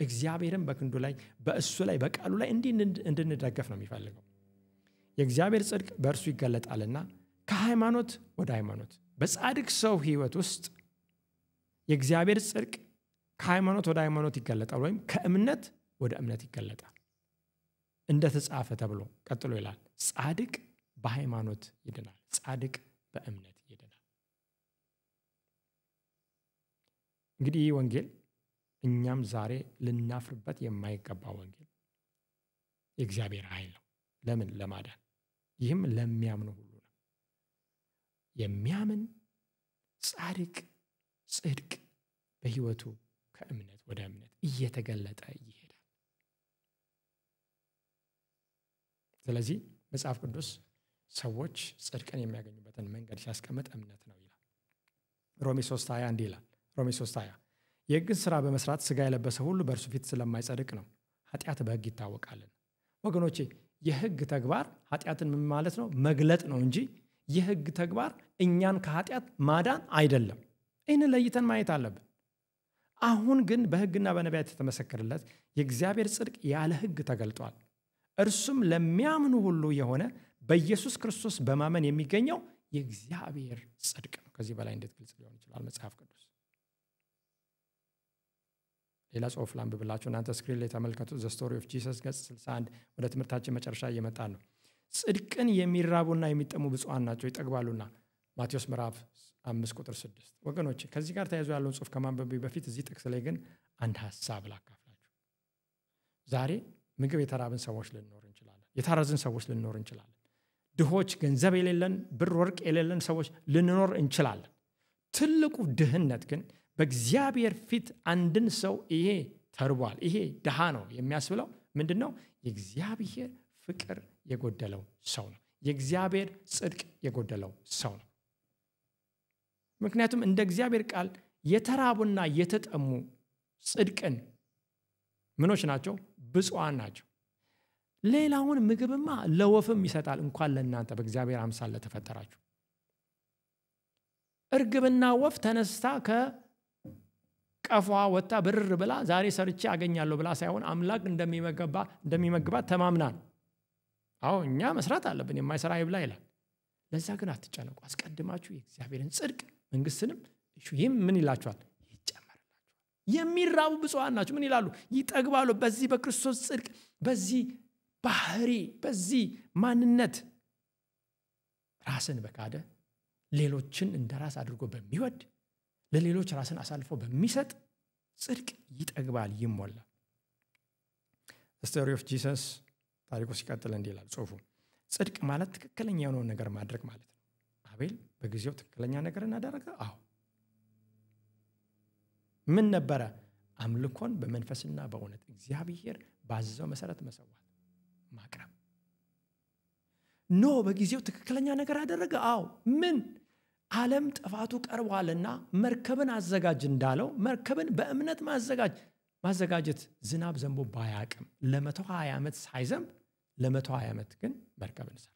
እግዚአብሔርም በክንዱ ላይ በእሱ ላይ በቃሉ ላይ እንዲህ እንድንደገፍ ነው የሚፈልገው። የእግዚአብሔር ጽድቅ በእርሱ ይገለጣልና ከሃይማኖት ወደ ሃይማኖት በጻድቅ ሰው ሕይወት ውስጥ የእግዚአብሔር ጽድቅ ከሃይማኖት ወደ ሃይማኖት ይገለጣል፣ ወይም ከእምነት ወደ እምነት ይገለጣል እንደተጻፈ ተብሎ ቀጥሎ ይላል ጻድቅ በሃይማኖት ይድናል፣ ጻድቅ በእምነት ይድናል። እንግዲህ ይህ ወንጌል እኛም ዛሬ ልናፍርበት የማይገባ ወንጌል የእግዚአብሔር ኃይል ነው። ለምን? ለማዳን። ይህም ለሚያምኑ ሁሉ ነው። የሚያምን ጻድቅ ጽድቅ በሕይወቱ ከእምነት ወደ እምነት እየተገለጠ ይሄዳል። ስለዚህ መጽሐፍ ቅዱስ ሰዎች ጽድቅን የሚያገኙበትን መንገድ ሲያስቀምጥ እምነት ነው ይላል። ሮሜ 3:20 እንዲህ ይላል። ሮሜ 3:20 የሕግን ሥራ በመስራት ሥጋ የለበሰ ሁሉ በእርሱ ፊት ስለማይጸድቅ ነው፣ ኃጢአት በሕግ ይታወቃልና። ወገኖቼ የሕግ ተግባር ኃጢአትን ምን ማለት ነው? መግለጥ ነው እንጂ የሕግ ተግባር እኛን ከኃጢአት ማዳን አይደለም። ይህንን ለይተን ማየት አለብን። አሁን ግን በሕግና በነቢያት የተመሰከረለት የእግዚአብሔር ጽድቅ ያለ ሕግ ተገልጧል። እርሱም ለሚያምኑ ሁሉ የሆነ በኢየሱስ ክርስቶስ በማመን የሚገኘው የእግዚአብሔር ጽድቅ ነው። ከዚህ በላይ እንዴት ግልጽ ሊሆን ይችላል መጽሐፍ ቅዱስ? ሌላ ጽሑፍ ላንብብላችሁ። እናንተ ስክሪን ላይ ተመልከቱ። ዘ ስቶሪ ኦፍ ጂሰስ ገጽ 61። ወደ ትምህርታችን መጨረሻ እየመጣን ነው። ጽድቅን የሚራቡና የሚጠሙ ብፁዓን ናቸው ይጠግባሉና። ማቴዎስ ምዕራፍ 5:6። ወገኖች ከዚህ ጋር ተያይዞ ያለውን ጽሑፍ ከማንበብ በፊት እዚህ ጥቅስ ላይ ግን አንድ ሐሳብ ላካፍላችሁ። ዛሬ ምግብ የተራብን ሰዎች ልንኖር እንችላለን። የታረዝን ሰዎች ልንኖር እንችላለን። ድሆች፣ ገንዘብ የሌለን፣ ብር ወርቅ የሌለን ሰዎች ልንኖር እንችላለን። ትልቁ ድህነት ግን በእግዚአብሔር ፊት አንድን ሰው ይሄ ተርቧል፣ ይሄ ድሃ ነው የሚያስብለው ምንድነው? የእግዚአብሔር ፍቅር የጎደለው ሰው ነው። የእግዚአብሔር ጽድቅ የጎደለው ሰው ነው። ምክንያቱም እንደ እግዚአብሔር ቃል የተራቡና የተጠሙ ጽድቅን ምኖች ናቸው? ብፁዓን ናቸው። ሌላውን ምግብማ ለወፍም ይሰጣል፣ እንኳን ለእናንተ በእግዚአብሔር አምሳል ለተፈጠራችሁ። እርግብና ወፍ ተነስታ ከቀፏ ወጥታ ብርር ብላ ዛሬ ሰርቼ አገኛለሁ ብላ ሳይሆን አምላክ እንደሚመግባት ተማምና ነው። አዎ እኛ መስራት አለብን፣ የማይሰራ ይብላ ይላል። ለዛ ግን አትጨነቁ፣ አስቀድማችሁ የእግዚአብሔርን ጽድቅ መንግስትንም እሺ። ይህም ምን ይላችኋል? ይጨመርላችኋል። የሚራቡ ብፁዓን ናቸው ምን ይላሉ? ይጠግባሉ። በዚህ በክርስቶስ ጽድቅ፣ በዚህ ባህሪ፣ በዚህ ማንነት ራስን በካደ ሌሎችን እንደ ራስ አድርጎ በሚወድ ለሌሎች ራስን አሳልፎ በሚሰጥ ጽድቅ ይጠግባል፣ ይሞላል። ስቶሪ ኦፍ ጂሰስ ታሪኩ ሲቀጥል እንዲህ ይላል ጽሑፉ። ጽድቅ ማለት ትክክለኛ የሆነውን ነገር ማድረግ ማለት ነው። አቤል በጊዜው ትክክለኛ ነገር እናደረገ። አዎ ምን ነበረ? አምልኮን በመንፈስና በእውነት እግዚአብሔር ባዘዘው መሰረት መሰዋት ማቅረብ። ኖህ በጊዜው ትክክለኛ ነገር አደረገ። አዎ ምን? ዓለም ጥፋቱ ቀርቧልና መርከብን አዘጋጅ እንዳለው መርከብን በእምነት ማዘጋጀት ዝናብ ዘንቦ ባያቅም ለ120 ዓመት ሳይዘንብ ለ120 ዓመት ግን መርከብን ሰራ።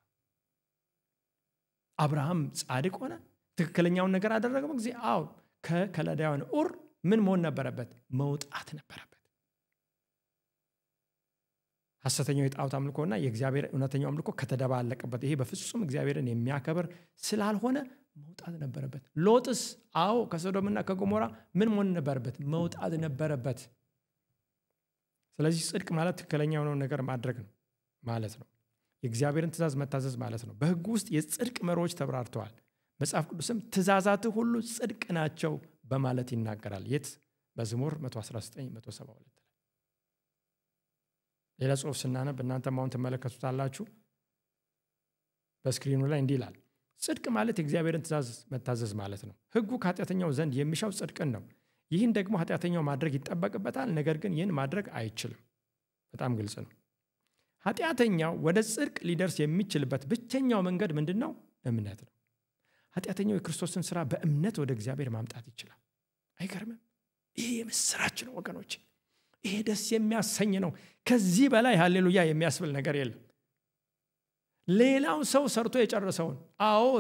አብርሃም ጻድቅ ሆነ፣ ትክክለኛውን ነገር አደረገ ጊዜ። አዎ ከከለዳውያን ኡር ምን መሆን ነበረበት? መውጣት ነበረበት። ሐሰተኛው የጣዖት አምልኮና የእግዚአብሔር እውነተኛው አምልኮ ከተደባለቀበት ይሄ በፍጹም እግዚአብሔርን የሚያከብር ስላልሆነ መውጣት ነበረበት። ሎጥስ አዎ ከሶዶምና ከጎሞራ ምን መሆን ነበረበት? መውጣት ነበረበት። ስለዚህ ጽድቅ ማለት ትክክለኛ የሆነውን ነገር ማድረግ ነው ማለት ነው። የእግዚአብሔርን ትእዛዝ መታዘዝ ማለት ነው። በሕጉ ውስጥ የጽድቅ መርሆች ተብራርተዋል። መጽሐፍ ቅዱስም ትእዛዛት ሁሉ ጽድቅ ናቸው በማለት ይናገራል። የት? መዝሙር 119 172 ላይ። ሌላ ጽሑፍ ስናነብ እናንተም አሁን ትመለከቱታላችሁ በስክሪኑ ላይ እንዲህ ይላል። ጽድቅ ማለት የእግዚአብሔርን ትእዛዝ መታዘዝ ማለት ነው። ሕጉ ከኃጢአተኛው ዘንድ የሚሻው ጽድቅን ነው። ይህን ደግሞ ኃጢአተኛው ማድረግ ይጠበቅበታል፣ ነገር ግን ይህን ማድረግ አይችልም። በጣም ግልጽ ነው። ኃጢአተኛው ወደ ጽድቅ ሊደርስ የሚችልበት ብቸኛው መንገድ ምንድን ነው? እምነት ነው። ኃጢአተኛው የክርስቶስን ስራ በእምነት ወደ እግዚአብሔር ማምጣት ይችላል። አይገርምም? ይህ የምስራች ነው ወገኖች። ይሄ ደስ የሚያሰኝ ነው። ከዚህ በላይ ሃሌሉያ የሚያስብል ነገር የለም። ሌላው ሰው ሰርቶ የጨረሰውን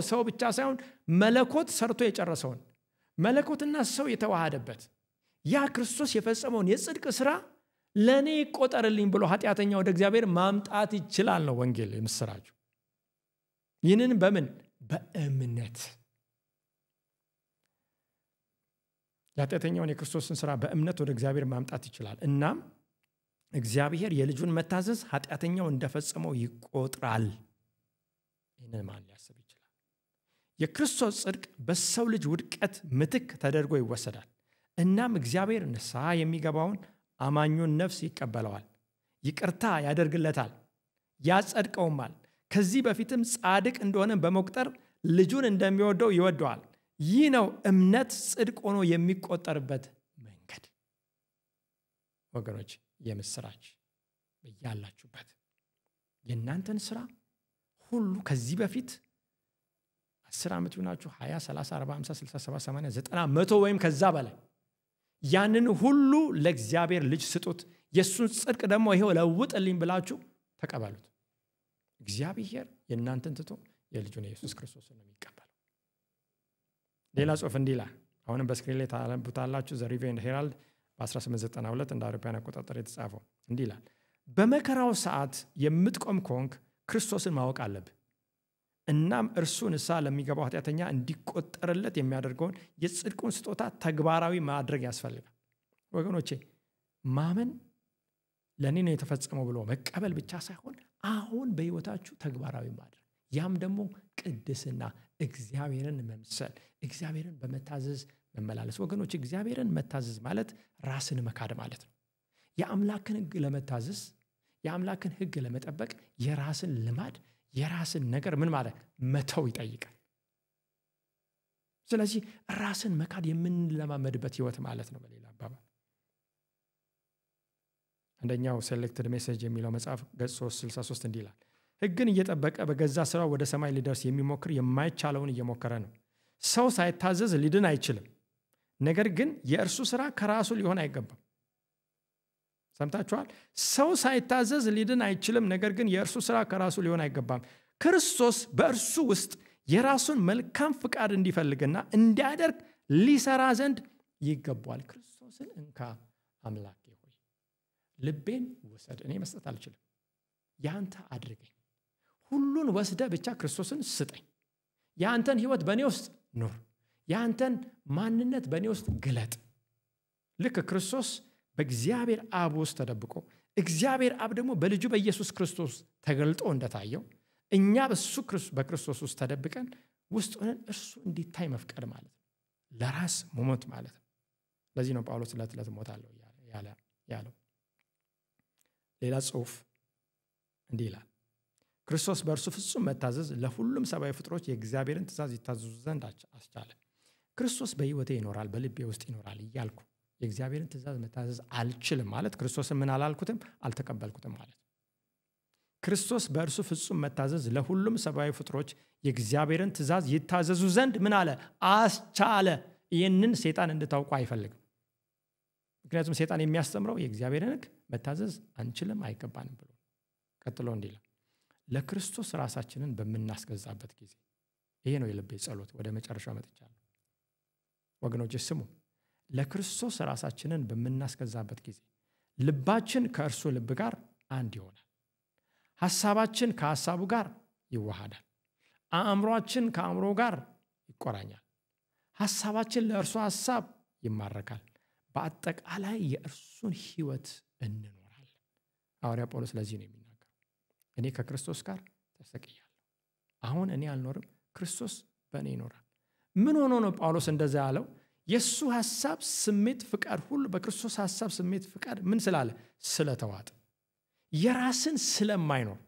ሰው ብቻ ሳይሆን መለኮት ሰርቶ የጨረሰውን መለኮትና ሰው የተዋሃደበት ያ ክርስቶስ የፈጸመውን የጽድቅ ሥራ ለኔ ይቆጠርልኝ ብሎ ኃጢአተኛ ወደ እግዚአብሔር ማምጣት ይችላል ነው ወንጌል የምስራቹ። ይህንን በምን? በእምነት ኃጢአተኛውን የክርስቶስን ሥራ በእምነት ወደ እግዚአብሔር ማምጣት ይችላል። እናም እግዚአብሔር የልጁን መታዘዝ ኃጢአተኛው እንደፈጸመው ይቆጥራል። ይህንን ማን ሊያስብ ይችላል? የክርስቶስ ጽድቅ በሰው ልጅ ውድቀት ምትክ ተደርጎ ይወሰዳል። እናም እግዚአብሔር ንስሐ የሚገባውን አማኙን ነፍስ ይቀበለዋል፣ ይቅርታ ያደርግለታል፣ ያጸድቀውማል። ከዚህ በፊትም ጻድቅ እንደሆነ በመቁጠር ልጁን እንደሚወደው ይወደዋል። ይህ ነው እምነት ጽድቅ ሆኖ የሚቆጠርበት መንገድ። ወገኖች የምስራች በያላችሁበት የእናንተን ሥራ ሁሉ ከዚህ በፊት 10 ዓመት ይሆናችሁ 20 30 40 50 60 70 80 90 100 ወይም ከዛ በላይ ያንን ሁሉ ለእግዚአብሔር ልጅ ስጡት፣ የሱን ጽድቅ ደግሞ ይሄው ለውጥልኝ ብላችሁ ተቀበሉት። እግዚአብሔር የእናንተን ትቶ የልጁን ኢየሱስ ክርስቶስን ነው የሚቀበለው። ሌላ ጽሑፍ እንዲህ ይላል። አሁንም በስክሪን ላይ ታነቡታላችሁ። ዘ ሪቪው ኤንድ ሄራልድ በ1892 እንደ አውሮፓውያን አቆጣጠር የተጻፈው እንዲህ ይላል። በመከራው ሰዓት የምትቆም ከሆንክ ክርስቶስን ማወቅ አለብህ። እናም እርሱ ንስሐ ለሚገባው ኃጢአተኛ እንዲቆጠርለት የሚያደርገውን የጽድቁን ስጦታ ተግባራዊ ማድረግ ያስፈልጋል። ወገኖቼ ማመን ለኔ ነው የተፈጸመው ብሎ መቀበል ብቻ ሳይሆን አሁን በህይወታችሁ ተግባራዊ ማድረግ፣ ያም ደግሞ ቅድስና፣ እግዚአብሔርን መምሰል፣ እግዚአብሔርን በመታዘዝ መመላለስ። ወገኖች እግዚአብሔርን መታዘዝ ማለት ራስን መካድ ማለት ነው። የአምላክን ሕግ ለመታዘዝ የአምላክን ሕግ ለመጠበቅ የራስን ልማድ የራስን ነገር ምን ማለት መተው ይጠይቃል። ስለዚህ ራስን መካድ የምንለማመድበት ህይወት ማለት ነው። በሌላ አባባል አንደኛው ሴሌክትድ ሜሴጅ የሚለው መጽሐፍ ገጽ 363 እንዲህ ይላል። ሕግን እየጠበቀ በገዛ ስራው ወደ ሰማይ ሊደርስ የሚሞክር የማይቻለውን እየሞከረ ነው። ሰው ሳይታዘዝ ሊድን አይችልም። ነገር ግን የእርሱ ስራ ከራሱ ሊሆን አይገባም። ሰምታችኋል? ሰው ሳይታዘዝ ሊድን አይችልም። ነገር ግን የእርሱ ስራ ከራሱ ሊሆን አይገባም። ክርስቶስ በእርሱ ውስጥ የራሱን መልካም ፍቃድ እንዲፈልግና እንዲያደርግ ሊሰራ ዘንድ ይገባዋል። ክርስቶስን እንካ አምላኬ ሆይ ልቤን ውሰድ፣ እኔ መስጠት አልችልም፣ ያንተ አድርገኝ። ሁሉን ወስደ ብቻ ክርስቶስን ስጠኝ። ያንተን ህይወት በእኔ ውስጥ ኑር፣ ያንተን ማንነት በእኔ ውስጥ ግለጥ። ልክ ክርስቶስ በእግዚአብሔር አብ ውስጥ ተደብቆ እግዚአብሔር አብ ደግሞ በልጁ በኢየሱስ ክርስቶስ ተገልጦ እንደታየው እኛ በክርስቶስ ውስጥ ተደብቀን ውስጥ ሆነን እርሱ እንዲታይ መፍቀድ ማለት ነው። ለራስ መሞት ማለት ነው። ለዚህ ነው ጳውሎስ ዕለት እሞታለሁ ያለው። ሌላ ጽሑፍ እንዲህ ይላል። ክርስቶስ በእርሱ ፍጹም መታዘዝ ለሁሉም ሰብአዊ ፍጥሮች የእግዚአብሔርን ትእዛዝ ይታዘዙ ዘንድ አስቻለ። ክርስቶስ በህይወቴ ይኖራል፣ በልቤ ውስጥ ይኖራል እያልኩ የእግዚአብሔርን ትእዛዝ መታዘዝ አልችልም ማለት ክርስቶስን ምን አላልኩትም፣ አልተቀበልኩትም ማለት። ክርስቶስ በእርሱ ፍጹም መታዘዝ ለሁሉም ሰብአዊ ፍጥሮች የእግዚአብሔርን ትእዛዝ ይታዘዙ ዘንድ ምን አለ? አስቻለ። ይህንን ሰይጣን እንድታውቁ አይፈልግም። ምክንያቱም ሰይጣን የሚያስተምረው የእግዚአብሔርን ሕግ መታዘዝ አንችልም፣ አይገባንም ብሎ። ቀጥሎ እንዲህ ይላል፣ ለክርስቶስ ራሳችንን በምናስገዛበት ጊዜ። ይሄ ነው የልቤ ጸሎት። ወደ መጨረሻው መጥቻለሁ። ወገኖች ስሙ። ለክርስቶስ ራሳችንን በምናስገዛበት ጊዜ ልባችን ከእርሱ ልብ ጋር አንድ ይሆናል። ሐሳባችን ከሐሳቡ ጋር ይዋሃዳል። አእምሮአችን ከአእምሮ ጋር ይቆራኛል። ሐሳባችን ለእርሱ ሐሳብ ይማረካል። በአጠቃላይ የእርሱን ህይወት እንኖራለን። ሐዋርያ ጳውሎስ ለዚህ ነው የሚናገረው፣ እኔ ከክርስቶስ ጋር ተሰቅያለሁ። አሁን እኔ አልኖርም፣ ክርስቶስ በእኔ ይኖራል። ምን ሆኖ ነው ጳውሎስ እንደዛ ያለው? የሱ ሐሳብ፣ ስሜት፣ ፍቃድ ሁሉ በክርስቶስ ሐሳብ፣ ስሜት፣ ፍቃድ ምን ስላለ? ስለተዋጠ፣ የራስን ስለማይኖር፣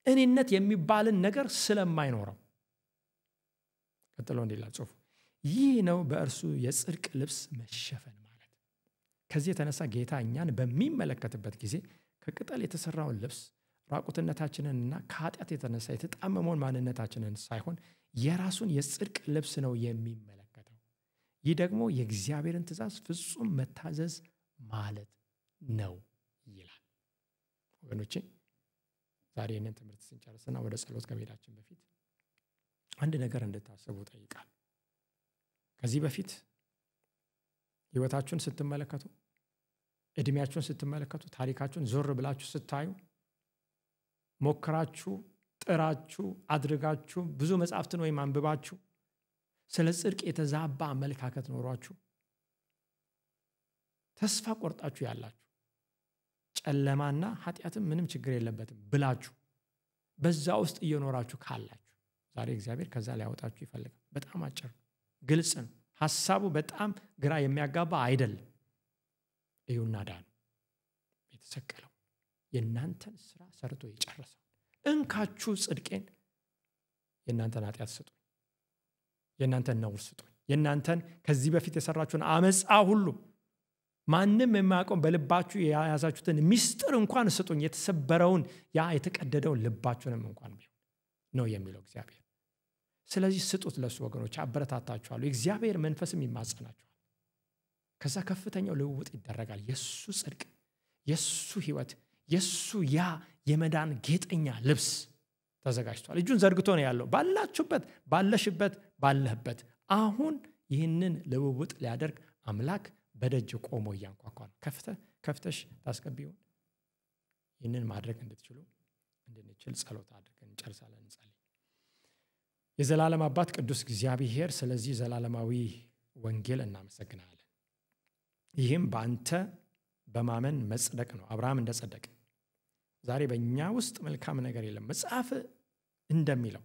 እኔነት የሚባልን ነገር ስለማይኖረው። ቀጥሎ እንዲህ ይላል ጽሑፉ፣ ይህ ነው በእርሱ የጽድቅ ልብስ መሸፈን ማለት። ከዚህ የተነሳ ጌታ እኛን በሚመለከትበት ጊዜ ከቅጠል የተሰራውን ልብስ ራቁትነታችንንና ከኃጢአት የተነሳ የተጣመመውን ማንነታችንን ሳይሆን የራሱን የጽድቅ ልብስ ነው የሚመለከተው። ይህ ደግሞ የእግዚአብሔርን ትእዛዝ ፍጹም መታዘዝ ማለት ነው ይላል። ወገኖቼ ዛሬ ይህንን ትምህርት ስንጨርስና ወደ ጸሎት ከመሄዳችን በፊት አንድ ነገር እንድታስቡ ጠይቃለሁ። ከዚህ በፊት ህይወታችሁን ስትመለከቱ፣ እድሜያችሁን ስትመለከቱ፣ ታሪካችሁን ዞር ብላችሁ ስታዩ ሞክራችሁ ጥራችሁ አድርጋችሁ ብዙ መጻሕፍትን ወይም አንብባችሁ ስለ ጽድቅ የተዛባ አመለካከት ኖሯችሁ ተስፋ ቆርጣችሁ ያላችሁ ጨለማና ኃጢአትም ምንም ችግር የለበትም ብላችሁ በዛ ውስጥ እየኖራችሁ ካላችሁ ዛሬ እግዚአብሔር ከዛ ሊያወጣችሁ ይፈልጋል። በጣም አጭር ግልጽ ነው። ሐሳቡ በጣም ግራ የሚያጋባ አይደለም። እዩና ዳኑ። የተሰቀለው የእናንተን ስራ ሰርቶ የጨረሰው እንካችሁ ጽድቄን የእናንተን ኃጢአት ስጡኝ፣ የእናንተን ነውር ስጡኝ፣ የእናንተን ከዚህ በፊት የሰራችሁን አመፃ ሁሉ ማንም የማያውቀው በልባችሁ የያዛችሁትን ሚስጥር እንኳን ስጡኝ፣ የተሰበረውን ያ የተቀደደውን ልባችሁንም እንኳን ቢሆን ነው የሚለው እግዚአብሔር። ስለዚህ ስጡት ለሱ ወገኖች፣ አበረታታችኋለሁ። እግዚአብሔር መንፈስም ይማጸናችኋል። ከዛ ከፍተኛው ልውውጥ ይደረጋል። የሱ ጽድቅ፣ የሱ ህይወት፣ የሱ ያ የመዳን ጌጠኛ ልብስ ተዘጋጅቷል። እጁን ዘርግቶ ነው ያለው ባላችሁበት፣ ባለሽበት፣ ባለህበት። አሁን ይህንን ልውውጥ ሊያደርግ አምላክ በደጅ ቆሞ እያንኳኳ ነው። ከፍተሽ ታስገቢው። ይህንን ማድረግ እንድንችል ጸሎት አድርገን እንጨርሳለን። እንጸልይ። የዘላለም አባት ቅዱስ እግዚአብሔር ስለዚህ ዘላለማዊ ወንጌል እናመሰግናለን። ይህም በአንተ በማመን መጽደቅ ነው። አብርሃም እንደጸደቀ ዛሬ በእኛ ውስጥ መልካም ነገር የለም። መጽሐፍ እንደሚለው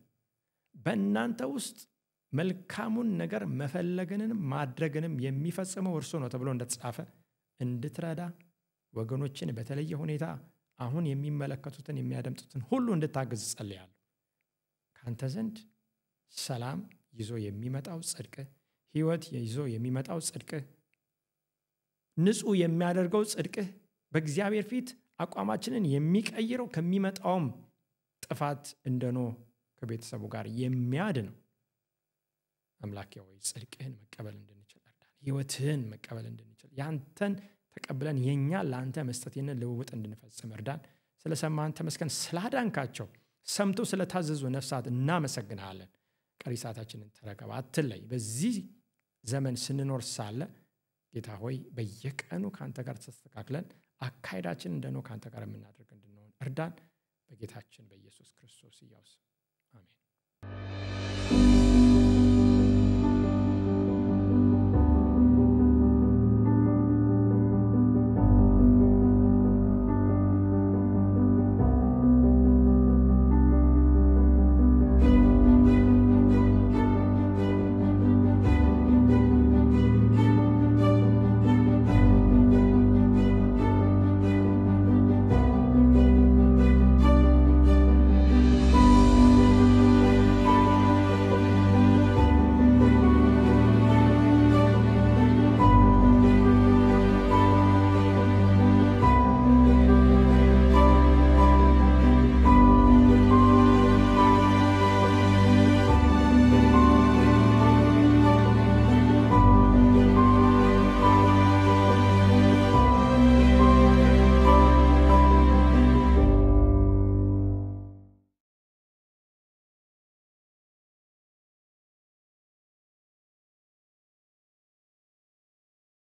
በእናንተ ውስጥ መልካሙን ነገር መፈለግንም ማድረግንም የሚፈጽመው እርሱ ነው ተብሎ እንደተጻፈ እንድትረዳ ወገኖችን በተለየ ሁኔታ አሁን የሚመለከቱትን የሚያደምጡትን ሁሉ እንድታግዝ ጸልያለሁ። ካንተ ዘንድ ሰላም ይዞ የሚመጣው ጽድቅ፣ ህይወት ይዞ የሚመጣው ጽድቅ፣ ንጹህ የሚያደርገው ጽድቅ፣ በእግዚአብሔር ፊት አቋማችንን የሚቀይረው ከሚመጣውም ጥፋት እንደኖ ከቤተሰቡ ጋር የሚያድነው አምላኬ ሆይ ጽድቅህን መቀበል እንድንችል እርዳን። ህይወትህን መቀበል እንድንችል ያንተን ተቀብለን የኛ ለአንተ መስጠት የነ ልውውጥ እንድንፈጽም እርዳን። ስለሰማን ተመስገን። ስላዳንካቸው ሰምቶ ስለታዘዙ ነፍሳት እናመሰግናለን። ቀሪ ሰዓታችንን ተረከብ፣ አትለይ። በዚህ ዘመን ስንኖር ሳለ ጌታ ሆይ በየቀኑ ካንተ ጋር ተስተካክለን አካሄዳችን እንደኖ ካንተ ጋር የምናደርግ እንድንሆን እርዳን። በጌታችን በኢየሱስ ክርስቶስ ያውስ አሜን።